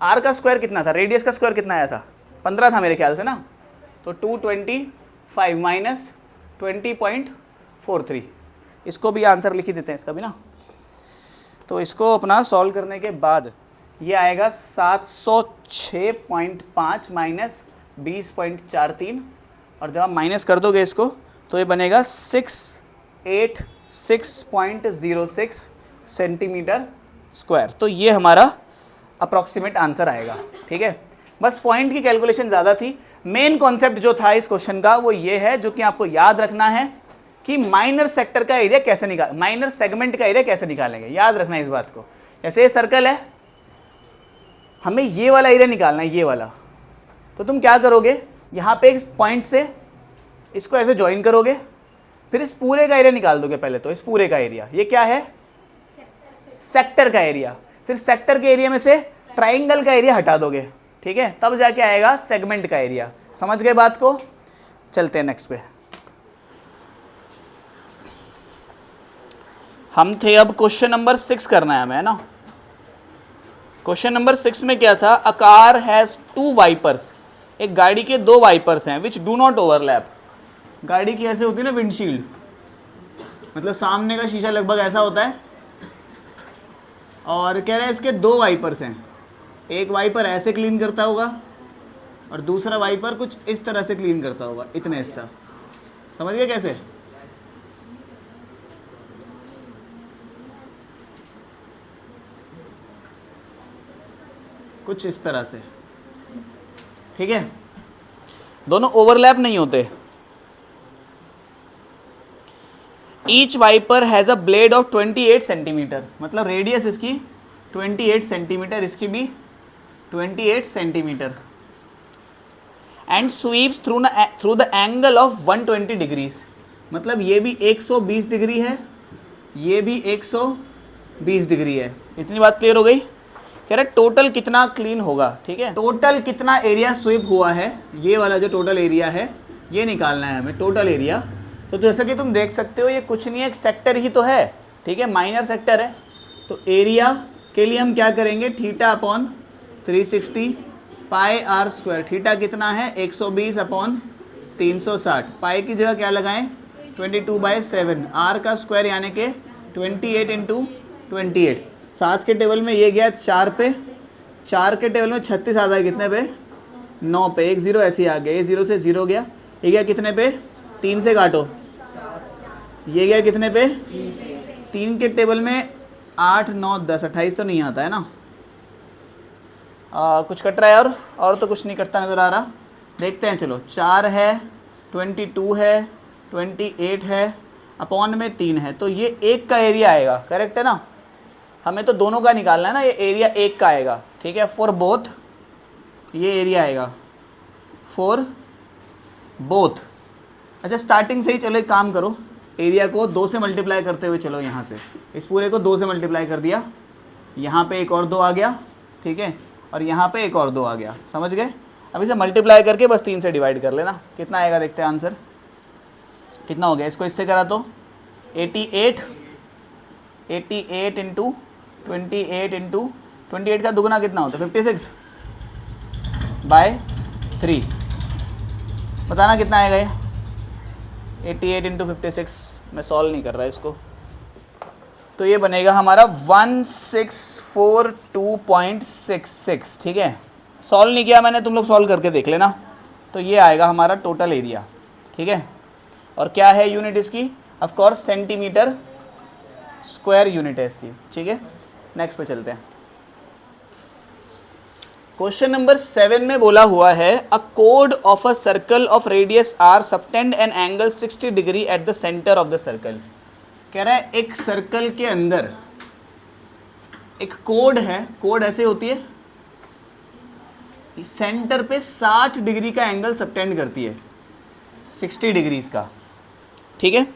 आर का स्क्वायर कितना था, रेडियस का स्क्वायर कितना आया था, 15 था मेरे ख्याल से ना, तो 225 माइनस 20.43। इसको भी आंसर लिख ही देते हैं इसका भी ना। तो इसको अपना सॉल्व करने के बाद ये आएगा 706.5 माइनस 20.43, और जब आप माइनस कर दोगे इसको तो ये बनेगा 686.06 सेंटीमीटर स्क्वायर। तो ये हमारा अप्रॉक्सीमेट आंसर आएगा, ठीक है। बस पॉइंट की कैलकुलेशन ज़्यादा थी, मेन कॉन्सेप्ट जो था इस क्वेश्चन का वो ये है, जो कि आपको याद रखना है कि माइनर सेक्टर का एरिया कैसे माइनर सेगमेंट का एरिया कैसे निकालेंगे, याद रखना है इस बात को। जैसे ये सर्कल है, हमें ये वाला एरिया निकालना है, ये वाला, तो तुम क्या करोगे, यहाँ पे इस पॉइंट से इसको ऐसे ज्वाइन करोगे, फिर इस पूरे का एरिया निकाल दोगे। पहले तो इस पूरे का एरिया, ये क्या है, सेक्टर का एरिया, फिर सेक्टर के एरिया में से ट्राइंगल का एरिया हटा दोगे, ठीक है, तब जाके आएगा सेगमेंट का एरिया। समझ गए बात को। चलते हैं नेक्स्ट पे। हम थे अब क्वेश्चन नंबर 6 करना है हमें, है ना। क्वेश्चन नंबर 6 में क्या था, अ कार हैज़ 2 वाइपर्स, एक गाड़ी के 2 वाइपर्स हैं, विच डू नॉट ओवरलैप। गाड़ी की ऐसे होती है ना विंडशील्ड, मतलब सामने का शीशा लगभग ऐसा होता है, और कह रहे हैं इसके 2 वाइपर्स हैं, एक वाइपर ऐसे क्लीन करता होगा और दूसरा वाइपर कुछ इस तरह से क्लीन करता होगा, इतना हिस्सा। समझ गए कैसे, कुछ इस तरह से, ठीक है, दोनों ओवरलैप नहीं होते। Each wiper has a blade of 28 centimetre, मतलब रेडियस इसकी 28 सेंटीमीटर, इसकी भी 28 centimetre, and sweeps through the angle of 120 degrees, मतलब ये भी 120 डिग्री है, ये भी 120 डिग्री है। इतनी बात क्लियर हो गई। कह रहे टोटल कितना क्लीन होगा, ठीक है, टोटल कितना एरिया स्वीप हुआ है, ये वाला जो टोटल एरिया है ये निकालना है हमें, टोटल एरिया। तो जैसा कि तुम देख सकते हो ये कुछ नहीं है, एक सेक्टर ही तो है, ठीक है, माइनर सेक्टर है। तो एरिया के लिए हम क्या करेंगे, theta upon 360 pi r square. Theta कितना है, 120 अपॉन 360। पाई की जगह क्या लगाएं, 22/7। आर का स्क्वायर यानी कि 28 इंटू 28। 7 के टेबल में ये गया 4 पे, 4 के टेबल में 36 आता है कितने पे, 9 पे। 1 0 ऐसे ही आ गया, ये 0 से 0 गया, ये गया कितने पे, 3 से काटो, ये गया कितने पे, 3 के टेबल में 8 9 10 28 तो नहीं आता है ना। कुछ कट रहा है और तो कुछ नहीं कटता नज़र आ रहा। देखते हैं, चलो 4 है, 22 है, 28 है, अपॉन में 3 है, तो ये 1 का एरिया आएगा, करेक्ट है ना। हमें तो दोनों का निकालना है ना, ये एरिया 1 का आएगा, ठीक है, फॉर बोथ, ये एरिया आएगा फॉर बोथ। अच्छा स्टार्टिंग से ही चलो एक काम करो, एरिया को 2 से मल्टीप्लाई करते हुए चलो, यहाँ से इस पूरे को 2 से मल्टीप्लाई कर दिया, यहाँ पे एक और 2 आ गया, ठीक है, और यहाँ पे एक और 2 आ गया, समझ गए। अब इसे मल्टीप्लाई करके बस 3 से डिवाइड कर लेना, कितना आएगा देखते हैं आंसर कितना हो गया। इसको इससे करा तो 88 इंटू 28 का दुगना कितना होता है 56/3, बताना कितना आएगा ये 88 इंटू 56, मैं सॉल्व नहीं कर रहा इसको, तो ये बनेगा हमारा 1642.66, ठीक है। सॉल्व नहीं किया मैंने, तुम लोग सॉल्व करके देख लेना। तो ये आएगा हमारा टोटल एरिया, ठीक है। और क्या है यूनिट इसकी, of course centimetre square unit है इसकी, ठीक है। नेक्स्ट पे चलते हैं। क्वेश्चन नंबर 7 में बोला हुआ है अ कोड of a circle of radius r subtend an angle 60 degree at the centre of the circle. कह रहा है एक सर्कल के अंदर एक कोड है, कोड ऐसे होती है, सेंटर पे 60 डिग्री का एंगल सबटेंड करती है, 60 डिग्रीज का, ठीक है।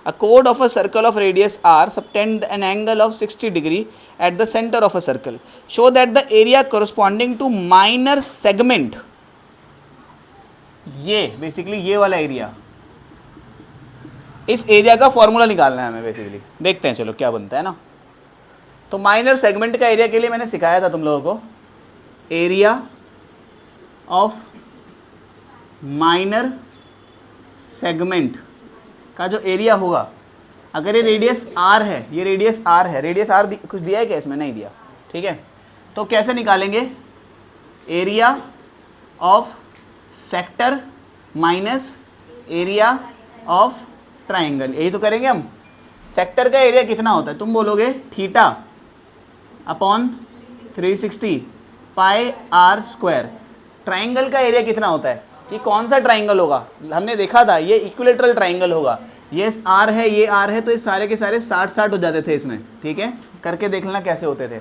A chord of a circle of radius r subtend an angle of 60 degree at the center of a circle. Show that the area corresponding to minor segment, ये बेसिकली ये वाला एरिया, इस एरिया का फॉर्मूला निकालना है हमें बेसिकली। देखते हैं चलो क्या बनता है ना। तो माइनर सेगमेंट का एरिया के लिए मैंने सिखाया था तुम लोगों को, एरिया ऑफ माइनर सेगमेंट का जो एरिया होगा, अगर ये रेडियस आर है, ये रेडियस आर है, रेडियस आर कुछ दिया है क्या इसमें, नहीं दिया, ठीक है। तो कैसे निकालेंगे, area of sector minus area of triangle, यही तो करेंगे हम। सेक्टर का एरिया कितना होता है, तुम बोलोगे theta upon 360 pi r square. Triangle का एरिया कितना होता है, कि कौन सा ट्राइंगल होगा, हमने देखा था ये इक्विलेटरल ट्राइंगल होगा, ये आर है, ये आर है, तो ये सारे के सारे 60-60 हो जाते थे इसमें, ठीक है। करके देख लेना कैसे होते थे।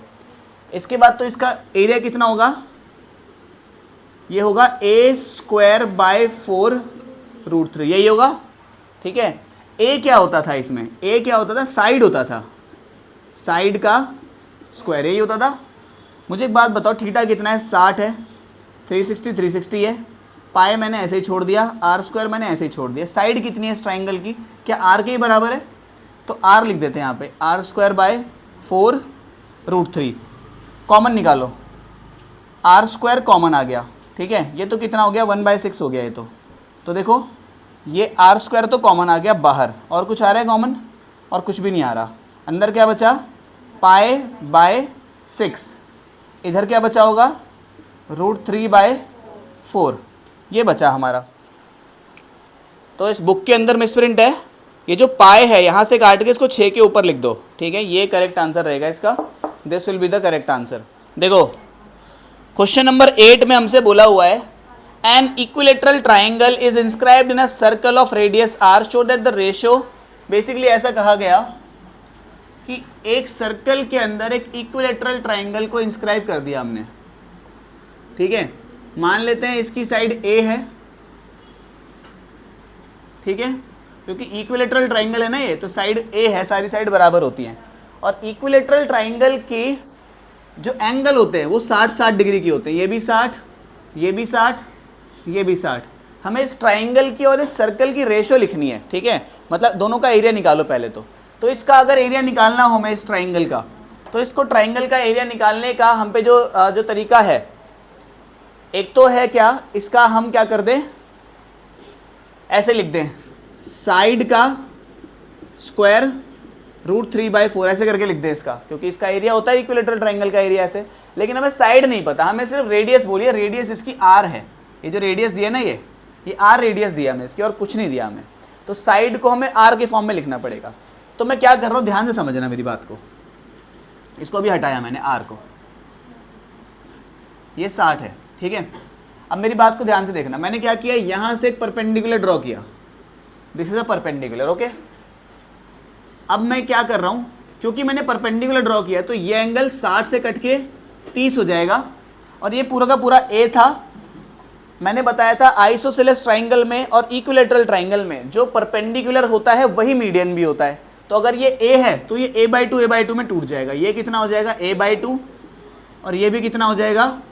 इसके बाद तो इसका एरिया कितना होगा, ये होगा a²/4√3, यही होगा, ठीक है। ए क्या होता था इसमें, ए क्या होता था, साइड होता था, साइड का स्क्वायर यही होता था। मुझे एक बात बताओ, थीटा कितना है, 60 है, 360 है, पाए मैंने ऐसे ही छोड़ दिया, आर स्क्वायर मैंने ऐसे ही छोड़ दिया। साइड कितनी है इस ट्राइंगल की, क्या आर के ही बराबर है, तो आर लिख देते हैं यहाँ पे, r²/4√3। कॉमन निकालो, r² कॉमन आ गया, ठीक है। ये तो कितना हो गया, 1/6 हो गया ये तो देखो ये r² तो कॉमन आ गया बाहर, और कुछ आ रहा है कॉमन, और कुछ भी नहीं आ रहा। अंदर क्या बचा, π/6, इधर क्या बचा होगा, √3/4, ये बचा हमारा। तो इस बुक के अंदर मिसप्रिंट है, ये जो पाए है यहाँ से काट के इसको 6 के ऊपर लिख दो, ठीक है। ये करेक्ट आंसर रहेगा इसका, this will be the correct answer. देखो क्वेश्चन नंबर 8 में हमसे बोला हुआ है an equilateral triangle is inscribed in a circle of radius r, show that the ratio, basically ऐसा कहा गया कि एक सर्कल के अंदर एक इक्विलेटरल ट्राइंगल को इंस्क्राइब कर दिया हमने, ठीक है। मान लेते हैं इसकी साइड ए है, ठीक है, क्योंकि इक्विलेटरल ट्राइंगल है ना ये, तो साइड ए है, सारी साइड बराबर होती हैं। और इक्विलेटरल ट्राइंगल के जो एंगल होते हैं वो 60-60 डिग्री की होते हैं, ये भी 60, ये भी 60, ये भी 60। हमें इस ट्राइंगल की और इस सर्कल की रेशो लिखनी है, ठीक है, मतलब दोनों का एरिया निकालो पहले तो इसका अगर एरिया निकालना हो हमें इस ट्राइंगल का, तो इसको ट्राइंगल का एरिया निकालने का हम पे जो तरीका है, एक तो है क्या, इसका हम क्या कर दें, ऐसे लिख दें, साइड का स्क्वायर √3/4 ऐसे करके लिख दें इसका, क्योंकि इसका एरिया होता है इक्विलेटरल ट्राइंगल का एरिया ऐसे। लेकिन हमें साइड नहीं पता, हमें सिर्फ रेडियस बोलिए, रेडियस इसकी आर है, ये जो रेडियस दिया ना ये आर रेडियस दिया हमें इसकी, और कुछ नहीं दिया हमें। तो साइड को हमें आर के फॉर्म में लिखना पड़ेगा। तो मैं क्या कर रहा हूँ, ध्यान से समझना मेरी बात को, इसको भी हटाया मैंने आर को, ये 60 है, ठीक है। अब मेरी बात को ध्यान से देखना, मैंने क्या किया, यहाँ से एक परपेंडिकुलर ड्रॉ किया, this is a perpendicular, okay. अब मैं क्या कर रहा हूँ, क्योंकि मैंने परपेंडिकुलर ड्रॉ किया तो ये एंगल 60 से कट के 30 हो जाएगा, और ये पूरा का पूरा ए था, मैंने बताया था आइसोसेलेस ट्राइंगल में और इक्विलेटरल ट्राइंगल में जो परपेंडिकुलर होता है वही मीडियन भी होता है। तो अगर ये ए है तो ये a/2 में टूट जाएगा। ये कितना हो जाएगा a/2 और ये भी कितना हो जाएगा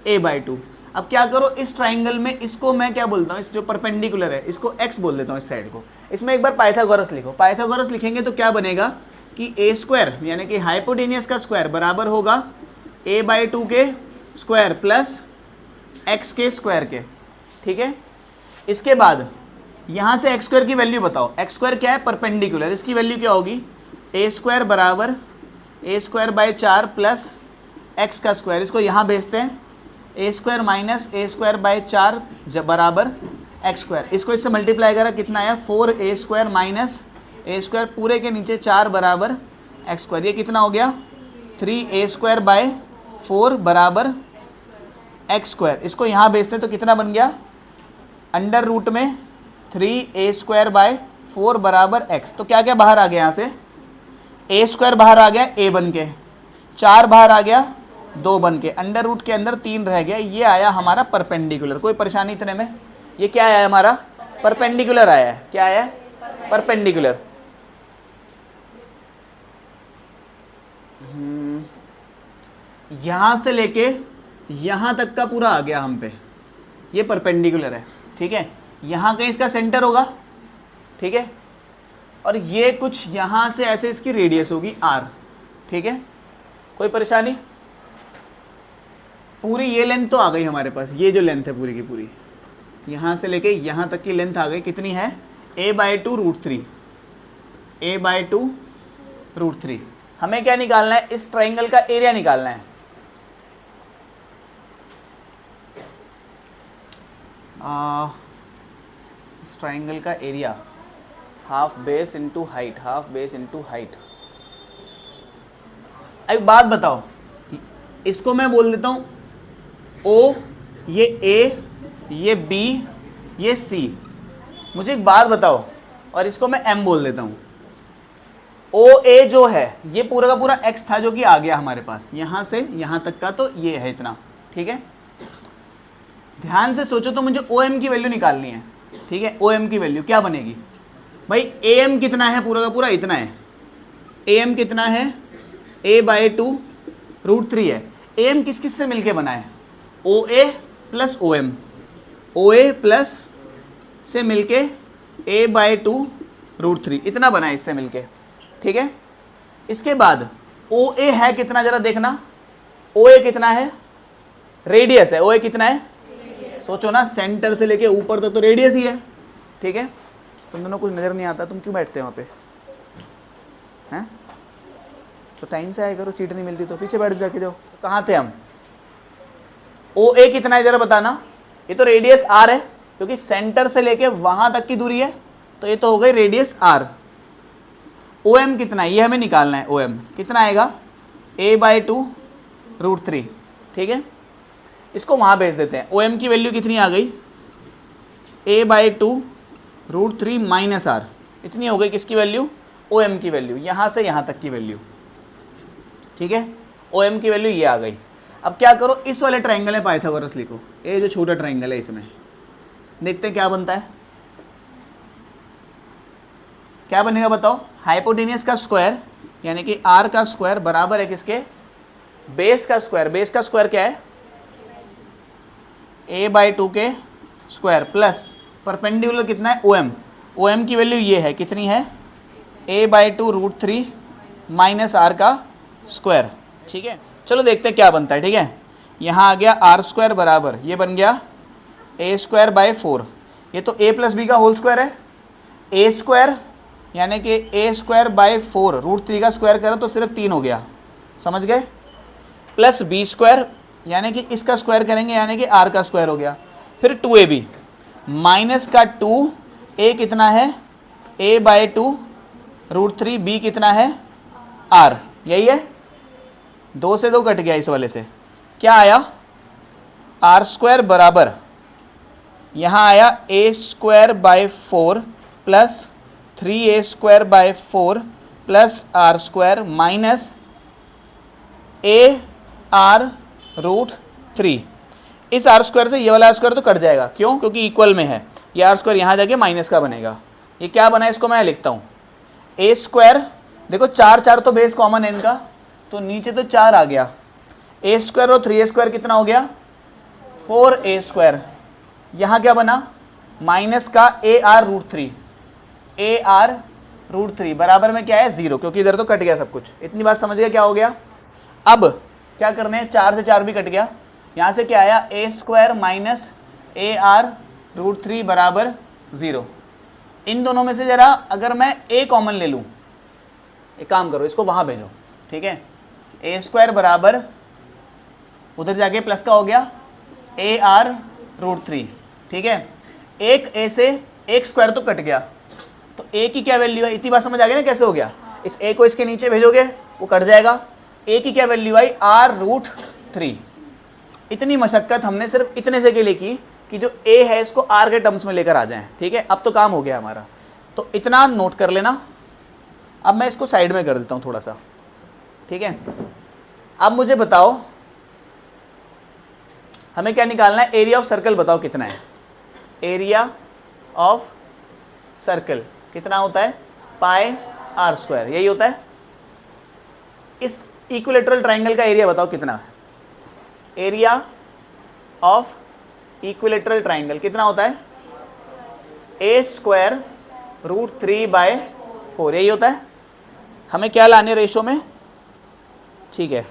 a/2। अब क्या करो, इस ट्राइंगल में इसको मैं क्या बोलता हूँ, इस जो परपेंडिकुलर है इसको x बोल देता हूँ, इस साइड को। इसमें एक बार पाइथागोरस लिखो। पाइथागोरस लिखेंगे तो क्या बनेगा कि a स्क्वायर यानी कि हाइपोटेनियस का स्क्वायर बराबर होगा a/2 के स्क्वायर प्लस x के स्क्वायर के। ठीक है, इसके बाद यहाँ से x स्क्वायर की वैल्यू बताओ। x स्क्वायर क्या है, परपेंडिकुलर, इसकी वैल्यू क्या होगी a स्क्वायर बराबर a²/4 प्लस x का स्क्वायर। इसको यहाँ भेजते हैं, a स्क्वायर माइनस a²/4 बराबर x स्क्वायर। इसको इससे मल्टीप्लाई करा कितना आया 4a² माइनस a² पूरे के नीचे 4 बराबर x स्क्वायर। ये कितना हो गया 3a²/4 बराबर x स्क्वायर। इसको यहाँ भेजते हैं तो कितना बन गया अंडर रूट में 3a²/4 बराबर x। तो क्या क्या बाहर आ गया, यहाँ से a² बाहर आ गया a बन के, 4 बाहर आ गया 2 बन के, अंडर रूट के अंदर 3 रह गया। ये आया हमारा परपेंडिकुलर। कोई परेशानी इतने में? ये क्या आया हमारा परपेंडिकुलर आया है। क्या आया परपेंडिकुलर। यहाँ से लेके यहाँ तक का पूरा आ गया हम पे, ये परपेंडिकुलर है। ठीक है, यहाँ कहीं इसका सेंटर होगा। ठीक है, और ये कुछ यहाँ से ऐसे इसकी रेडियस होगी r। ठीक है, कोई परेशानी? पूरी ये लेंथ तो आ गई हमारे पास। ये जो लेंथ है पूरी की पूरी यहाँ से लेके यहाँ तक की लेंथ आ गई। कितनी है a/2√3। a/2√3। हमें क्या निकालना है, इस ट्राइंगल का एरिया निकालना है। इस ट्राइंगल का area half base into height, half base into height. अब बात बताओ, इसको मैं बोल देता हूँ O, ये A, ये B, ये C। मुझे एक बात बताओ, और इसको मैं M बोल देता हूँ। OA जो है ये पूरा का पूरा x था जो कि आ गया हमारे पास यहाँ से यहाँ तक का, तो ये है इतना। ठीक है, ध्यान से सोचो तो मुझे OM की वैल्यू निकालनी है। ठीक है, OM की वैल्यू क्या बनेगी भाई, AM कितना है, पूरा का पूरा इतना है। AM कितना है a/2√3 है। AM किस किस से मिलके बना है, OA plus OM, OA plus से मिलके a/2√3 इतना बना है इससे मिलके। ठीक है, इसके बाद OA है कितना जरा देखना, OA कितना है, रेडियस है। OA कितना है, सोचो ना, सेंटर से लेके ऊपर तक तो रेडियस ही है। ठीक है, तुम दोनों कुछ नज़र नहीं आता, तुम क्यों बैठते हो वहाँ पे हैं? तो टाइम से आया करो, सीट नहीं मिलती तो पीछे बैठ जाके जाओ। कहाँ थे हम? OA कितना है जरा बताना। ये तो रेडियस R है क्योंकि सेंटर से लेके वहाँ तक की दूरी है, तो ये तो हो गई रेडियस R। OM कितना है ये हमें निकालना है। OM कितना आएगा a/2√3। ठीक है, इसको वहाँ भेज देते हैं। OM की वैल्यू कितनी आ गई a/2√3 माइनस R। इतनी हो गई किसकी वैल्यू, OM की वैल्यू, यहाँ से यहाँ तक की वैल्यू। ठीक है, OM की वैल्यू ये आ गई। अब क्या करो, इस वाले ट्राइंगल में पाइथागोरस लिखो। ये जो छोटा ट्राइंगल है इसमें देखते हैं क्या बनता है। क्या बनेगा बताओ, हाइपोटेनियस का स्क्वायर यानी कि R का स्क्वायर बराबर है किसके, बेस का स्क्वायर। बेस का स्क्वायर क्या है a/2 के स्क्वायर प्लस परपेंडिकुलर कितना है OM। OM की वैल्यू ये है, कितनी है a/2√3 माइनस R का स्क्वायर। ठीक है, चलो देखते हैं क्या बनता है। ठीक है, यहाँ आ गया r² बराबर, ये बन गया a²/4। ये तो a प्लस बी का होल स्क्वायर है। a² यानी कि a²/4 √3 का स्क्वायर करो तो सिर्फ 3 हो गया, समझ गए, प्लस b² यानी कि इसका स्क्वायर करेंगे यानी कि r का स्क्वायर हो गया। फिर 2ab माइनस का 2, a कितना है a/2√3, b कितना है r। यही है, 2 से 2 कट गया इस वाले से। क्या आया r² बराबर, यहाँ आया a²/4 plus 3a²/4 plus r² minus a/√3। इस आर स्क्वायर से ये वाला आर स्क्वायर तो कट जाएगा, क्यों? क्योंकि इक्वल में है। ये आर स्क्वायर यहाँ जाके माइनस का बनेगा। ये क्या बना है, इसको मैं लिखता हूँ ए स्क्वायर, देखो 4 4 तो बेस कॉमन है इनका, तो नीचे तो 4 आ गया। ए स्क्वायर और 3a स्क्वायर कितना हो गया, 4a स्क्वायर। यहाँ क्या बना, माइनस का ए आर रूट थ्री बराबर में क्या है 0, क्योंकि इधर तो कट गया सब कुछ। इतनी बात समझ गया क्या हो गया। अब क्या करने हैं, 4 से 4 भी कट गया, यहाँ से क्या आया A square minus A R root three बराबर 0। इन दोनों में से ज़रा अगर मैं ए कॉमन ले लूँ, एक काम करो इसको वहाँ भेजो, ठीक है। ए स्क्वायर बराबर उधर जाके प्लस का हो गया ए आर रूट थ्री, ठीक है। एक ए से एक स्क्वायर तो कट गया, तो ए की क्या वैल्यू है, इतनी बात समझ आ गई ना कैसे हो गया। इस ए को इसके नीचे भेजोगे वो कट जाएगा। ए की क्या वैल्यू आई, आर रूट थ्री। इतनी मशक्क़त हमने सिर्फ इतने से के लिए की कि जो ए है इसको आर के टर्म्स में लेकर आ जाएं, ठीक है। अब तो काम हो गया हमारा, तो इतना नोट कर लेना। अब मैं इसको साइड में कर देता हूँ थोड़ा सा, ठीक है। अब मुझे बताओ हमें क्या निकालना है, एरिया ऑफ सर्कल बताओ कितना है। एरिया ऑफ सर्कल कितना होता है, पाई आर स्क्वायर, यही होता है। इस इक्विलेटरल ट्राइंगल का एरिया बताओ कितना है। एरिया ऑफ इक्विलेटरल ट्राइंगल कितना होता है, A square root three by 4, यही होता है। हमें क्या लाने रेशो में, ठीक है।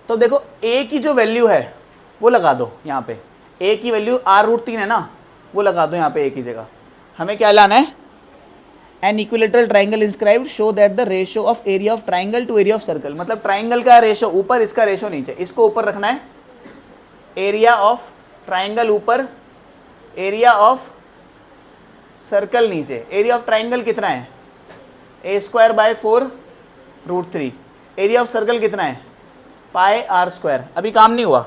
तो देखो ए की जो वैल्यू है वो लगा दो यहाँ पे, ए की वैल्यू आर रूट 3 है ना, वो लगा दो यहाँ पे ए की जगह। हमें क्या लाना है, an equilateral triangle inscribed show that the ratio of area of triangle to area of circle, मतलब ट्राइंगल का रेशो ऊपर, इसका रेशो नीचे, इसको ऊपर रखना है। एरिया ऑफ ट्राइंगल ऊपर, एरिया ऑफ सर्कल नीचे। एरिया ऑफ ट्राइंगल कितना है, A square by 4 root three. Area of circle कितना है, पाई आर स्क्वायर। अभी काम नहीं हुआ,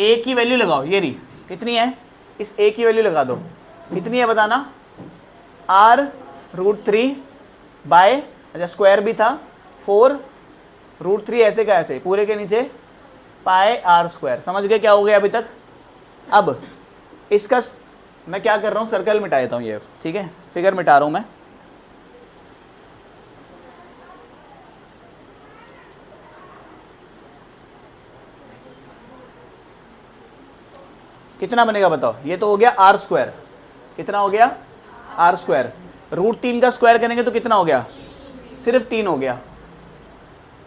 ए की वैल्यू लगाओ, ये रही कितनी है, इस ए की वैल्यू लगा दो, कितनी है बताना, आर रूट थ्री बाय, अच्छा स्क्वायर भी था, 4 रूट थ्री ऐसे का ऐसे पूरे के नीचे पाई आर स्क्वायर। समझ गए क्या हो गया अभी तक। अब इसका मैं क्या कर रहा हूँ, सर्कल मिटा देता हूँ ये, ठीक है, फिगर मिटा रहा हूँ मैं। कितना बनेगा बताओ, ये तो हो गया आर स्क्वायर, कितना हो गया आर स्क्वायर। रूट 3 का स्क्वायर करेंगे तो कितना हो गया, सिर्फ 3 हो गया।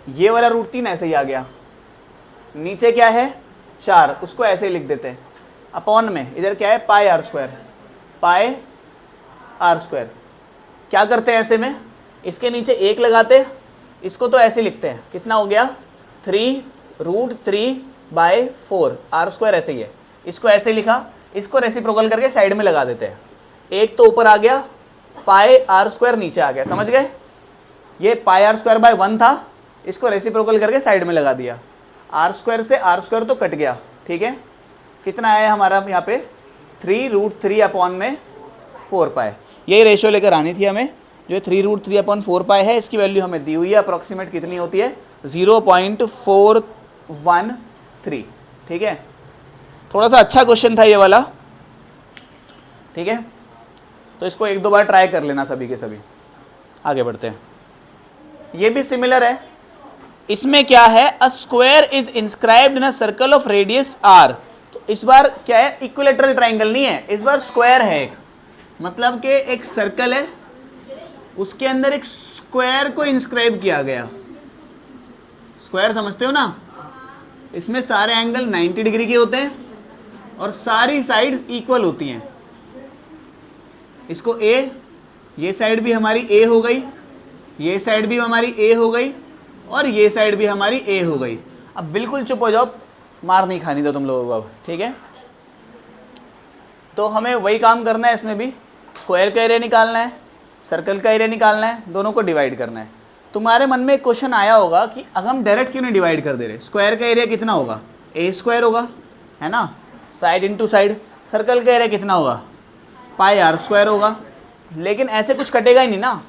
ये वाला रूट 3 ऐसे ही आ गया। नीचे क्या है 4, उसको ऐसे ही लिख देते हैं, अपॉन में इधर क्या है pi r square, pi r square. क्या करते हैं ऐसे में, इसके नीचे 1 लगाते, इसको तो ऐसे लिखते हैं, कितना हो गया 3 रूट 3 बाय 4, आर स्क्वायर ऐसे ही है। इसको ऐसे लिखा, इसको रेसिप्रोकल करके साइड में लगा देते हैं। एक तो ऊपर आ गया, पाई आर स्क्वायर नीचे आ गया, समझ गए। ये पाई आर स्क्वायर बाय 1 था, इसको रेसिप्रोकल करके साइड में लगा दिया। आर स्क्वायर से आर स्क्वायर तो कट गया, ठीक है। कितना आया हमारा यहाँ पे 3 रूट 3 अपॉन में 4 पाई। यही रेशियो लेकर आनी थी हमें, जो 3 रूट 3 अपॉन 4 पाई है, इसकी वैल्यू हमें दी हुई है, अप्रॉक्सीमेट कितनी होती है 0.413, ठीक है। थोड़ा सा अच्छा क्वेश्चन था ये वाला, ठीक है। तो इसको 1-2 बार ट्राई कर लेना सभी के सभी। आगे बढ़ते हैं, ये भी सिमिलर है। इसमें क्या है, a square is inscribed in a circle of radius r. तो इस बार क्या है, इक्विलेटरल ट्राइंगल नहीं है, इस बार स्क्वायर है एक, मतलब कि एक सर्कल है, उसके अंदर एक स्क्वायर को इंस्क्राइब किया गया। स्क्वायर समझते हो ना, इसमें सारे एंगल 90 डिग्री के होते हैं और सारी साइड्स इक्वल होती हैं। इसको ए, ये साइड भी हमारी ए हो गई, ये साइड भी हमारी ए हो गई और ये साइड भी हमारी ए हो गई। अब बिल्कुल चुप हो जाओ, मार नहीं खानी दो तुम लोगों को अब, ठीक है। तो हमें वही काम करना है, इसमें भी स्क्वायर का एरिया निकालना है, सर्कल का एरिया निकालना है, दोनों को डिवाइड करना है। तुम्हारे मन में एक क्वेश्चन आया होगा कि अगर हम डायरेक्ट क्यों नहीं डिवाइड कर दे रहे। स्क्वायर का एरिया कितना होगा, ए स्क्वायर होगा, है ना, साइड इंटू साइड। सर्कल का एरिया कितना होगा, पाई आर स्क्वायर होगा। लेकिन ऐसे कुछ कटेगा ही नहीं ना,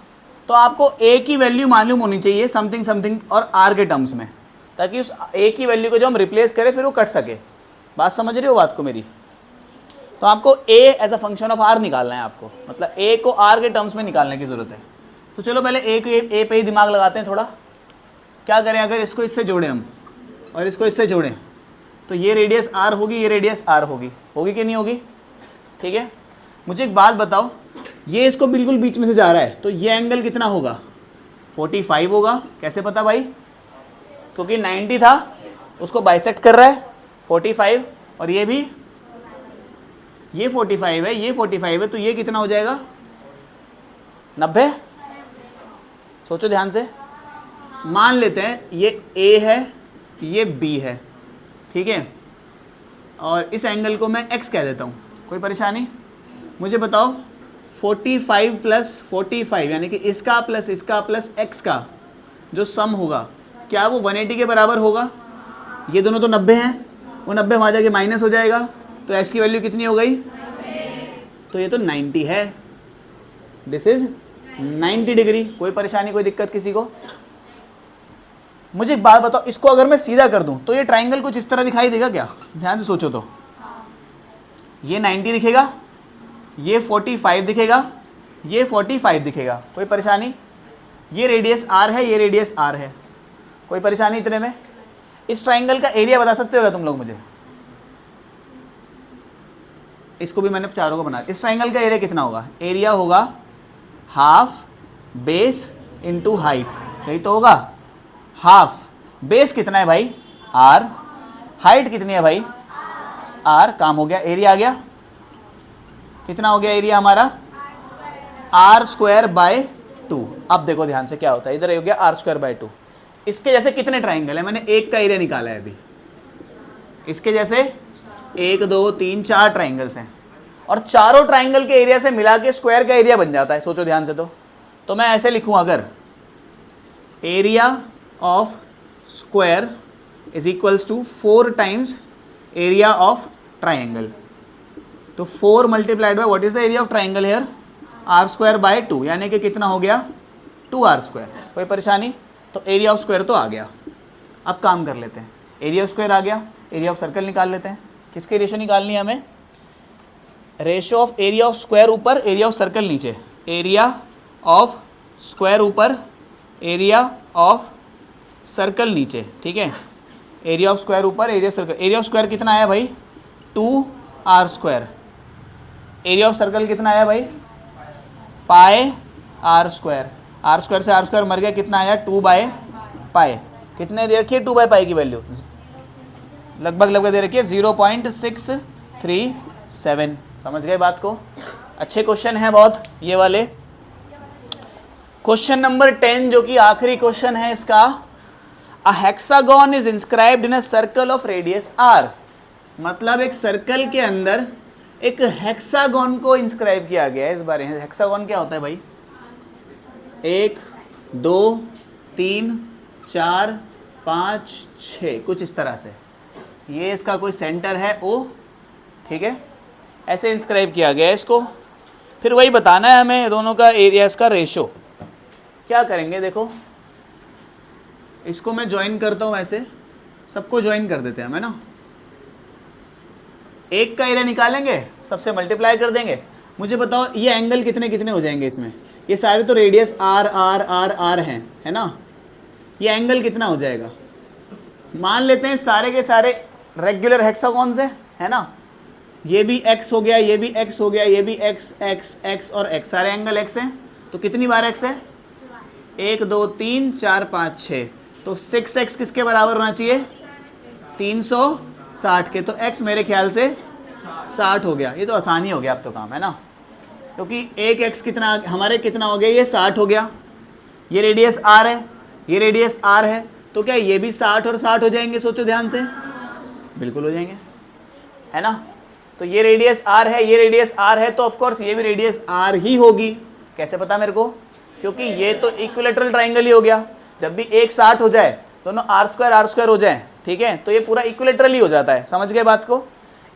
तो आपको ए की वैल्यू मालूम होनी चाहिए समथिंग समथिंग और आर के टर्म्स में, ताकि उस ए की वैल्यू को जो हम रिप्लेस करें फिर वो कट सके। बात समझ रहे हो बात को मेरी? तो आपको a as a function of r निकालना है आपको, मतलब a को r के टर्म्स में निकालने की ज़रूरत है। तो चलो पहले a पे ही दिमाग लगाते हैं थोड़ा। क्या करें, अगर इसको इससे जोड़ें हम और इसको इससे जोड़ें तो ये रेडियस r होगी, ये रेडियस r होगी, होगी कि नहीं होगी? ठीक है, मुझे एक बात बताओ, ये इसको बिल्कुल बीच में से जा रहा है तो ये एंगल कितना होगा? 45 होगा। कैसे पता भाई? क्योंकि 90 था, उसको बाइसेक्ट कर रहा है 45, और ये भी, ये 45 है, ये 45 है, तो ये कितना हो जाएगा? 90। सोचो ध्यान से। मान लेते हैं ये A है, ये B है, ठीक है, और इस एंगल को मैं x कह देता हूँ, कोई परेशानी? मुझे बताओ 45 प्लस 45 यानी कि इसका प्लस x का जो सम होगा, क्या वो 180 के बराबर होगा? ये दोनों तो 90 हैं, वो 90 वहाँ जाके माइनस हो जाएगा, तो x की वैल्यू कितनी हो गई? तो ये तो 90 है। This is 90 degree. कोई परेशानी, कोई दिक्कत किसी को? मुझे एक बात बताओ, इसको अगर मैं सीधा कर दूं तो ये ट्राइंगल कुछ इस तरह दिखाई देगा क्या? ध्यान से सोचो तो। ये 90 दिखेगा, ये 45 दिखेगा, ये 45 दिखेगा, कोई परेशानी? ये रेडियस r है, ये रेडियस r है, कोई परेशानी इतने में? इस ट्राइंगल का एरिया बता सकते हो क्या तुम लोग मुझे? इसको भी मैंने चारों को बना, इस ट्राइंगल का एरिया कितना होगा? एरिया होगा हाफ बेस इंटू हाइट, यही तो होगा। हाफ बेस कितना है भाई? r, हाइट कितनी है भाई? r, काम हो गया, एरिया आ गया। कितना हो गया एरिया हमारा? r² by 2। अब देखो ध्यान से क्या होता है, इधर हो गया r² बाय 2। इसके जैसे कितने ट्राइंगल है? मैंने एक का एरिया निकाला है अभी। इसके जैसे 1 2 3 4 ट्राइंगल्स हैं, और चारों ट्राइंगल के एरिया से मिला के स्क्वायर का एरिया बन जाता है। सोचो ध्यान से। तो मैं ऐसे लिखूं, अगर area of square is equals to 4 times area of triangle, तो 4 multiplied by what is the area of triangle here? r² by 2, यानी कि कितना हो गया? 2r²। कोई परेशानी? तो एरिया ऑफ स्क्वायर तो आ गया। अब काम कर लेते हैं, एरिया ऑफ स्क्वायर आ गया, एरिया ऑफ सर्कल निकाल लेते हैं। किसकी रेशो निकालनी है हमें? Ratio of area of square ऊपर, एरिया ऑफ सर्कल नीचे। एरिया ऑफ स्क्वायर ऊपर, एरिया ऑफ सर्कल नीचे, ठीक है। एरिया ऑफ स्क्वायर ऊपर, area of circle. Area of square कितना आया भाई? 2r²। एरिया ऑफ सर्कल कितना आया भाई? पाई r²। r² से r² मर गया, कितना आया? 2/पाई। कितने दे रखी है 2/पाई की वैल्यू? लगभग दे रखी है 0.637। समझ गए बात को? अच्छे क्वेश्चन है बहुत ये वाले। क्वेश्चन नंबर 10 जो कि आखिरी क्वेश्चन है इसका, a hexagon is inscribed in a circle of radius r। मतलब एक सर्कल के अंदर एक हेक्सागन को इंस्क्राइब किया गया है। इस बारे में हेक्सागन क्या होता है भाई? 1 2 3 4 5 6, कुछ इस तरह से। ये इसका कोई सेंटर है O, ठीक है, ऐसे इंस्क्राइब किया गया है इसको। फिर वही बताना है हमें दोनों का एरियाज का रेशो। क्या करेंगे देखो, इसको मैं ज्वाइन करता हूँ, ऐसे सबको ज्वाइन कर देते हैं हमें ना। एक का एरिया निकालेंगे, सबसे मल्टीप्लाई कर देंगे। मुझे बताओ ये एंगल कितने कितने हो जाएंगे इसमें? ये सारे तो radius r r r r हैं, है ना। ये एंगल कितना हो जाएगा? मान लेते हैं सारे के सारे रेगुलर हेक्सागन से, है ना। ये भी x हो गया, ये भी x हो गया, ये भी x x x और x, सारे एंगल x हैं। तो कितनी बार x है? 1 2 3 4 5 6। तो 6x किसके बराबर होना चाहिए? 360 के। तो x मेरे ख्याल से 60 हो गया। ये तो आसानी हो गया अब तो काम, है ना, क्योंकि एक x कितना हमारे कितना हो गया? ये 60 हो गया। ये रेडियस r है, ये रेडियस r है, तो क्या ये भी 60 और 60 हो जाएंगे? सोचो ध्यान से, बिल्कुल हो जाएंगे, है ना। तो ये रेडियस r है, ये रेडियस r है, तो ऑफ कोर्स ये भी रेडियस r ही होगी। कैसे पता मेरे को? क्योंकि ये तो इक्विलेटरल ट्राइंगल ही हो गया। जब भी एक 60 हो जाए, दोनों r² हो जाए, ठीक है, तो ये पूरा इक्विलेटरल ही हो जाता है। समझ गए बात को?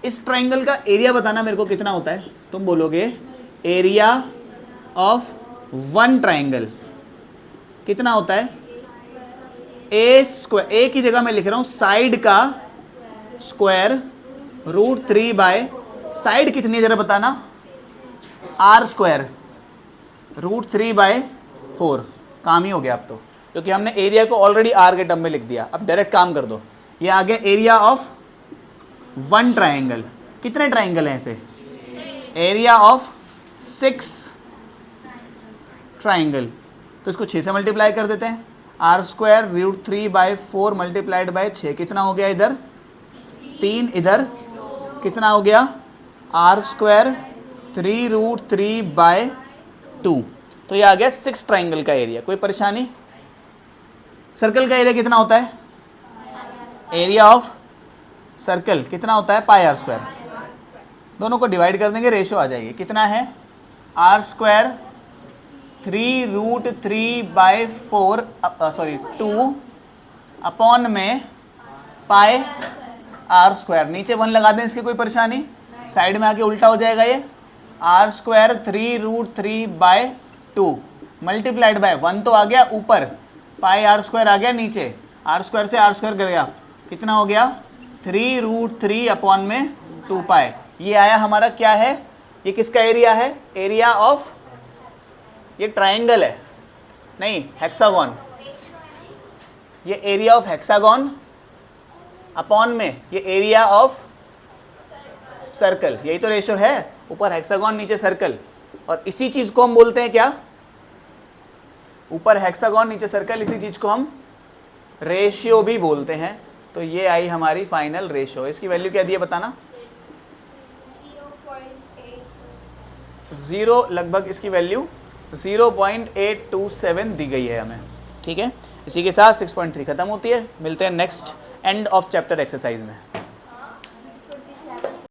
इस ट्राइंगल का एरिया बताना मेरे को कितना होता है। तुम बोलोगे एरिया ऑफ वन ट्राइंगल कितना होता है? a² की जगह मैं लिख रहा हूँ साइड का स्क्वायर √3 बाय साइड कितनी है जरा बताना, r², √3 बाय 4। काम ही हो गया अब तो, क्योंकि हमने एरिया को ऑलरेडी r के टर्म में लिख दिया। अब डायरेक्ट काम कर दो, ये आ गया एरिया ऑफ 1 ट्राइंगल। कितने ट्राइंगल हैं ऐसे, एरिया ऑफ 6 ट्राइंगल। तो इसको 6 से मल्टीप्लाई कर देते हैं, r² √3 बाय 4 मल्टीप्लाइड बाय 6 कितना हो गया, इधर 3, इधर कितना हो गया, r² 3√3 बाय 2। तो ये आ गया 6 ट्राइंगल का एरिया। कोई परेशानी? सर्कल का एरिया कितना होता है, एरिया ऑफ सर्कल कितना होता है, πr²। दोनों को डिवाइड कर देंगे, रेशो आ जाएगी। कितना है, r² 3√3 बाय 4 2 अपॉन में πr²। नीचे 1 लगा दें, इसकी कोई परेशानी? साइड में आके उल्टा हो जाएगा ये, r² 3√3 बाय 2 मल्टीप्लाइड बाय 1 तो आ गया ऊपर, πr² आ गया नीचे, r² से r² गया, कितना हो गया 3√3 अपॉन में 2π। ये आया हमारा क्या है, ये किसका एरिया है, एरिया ऑफ, ये ट्राइंगल है नहीं हेक्सागोन, ये एरिया ऑफ हेक्सागोन अपॉन में ये एरिया ऑफ सर्कल। यही तो रेशो है, ऊपर हेक्सागोन नीचे सर्कल। और इसी चीज को हम बोलते हैं क्या, ऊपर हेक्सागोन नीचे सर्कल, इसी चीज को हम रेशियो भी बोलते हैं। तो ये आई हमारी फाइनल रेशो। इसकी वैल्यू क्या दी है बताना, 0 लगभग इसकी वैल्यू 0.827 दी गई है हमें। ठीक है, इसी के साथ 6.3 खत्म होती है। मिलते हैं next end of chapter exercise में।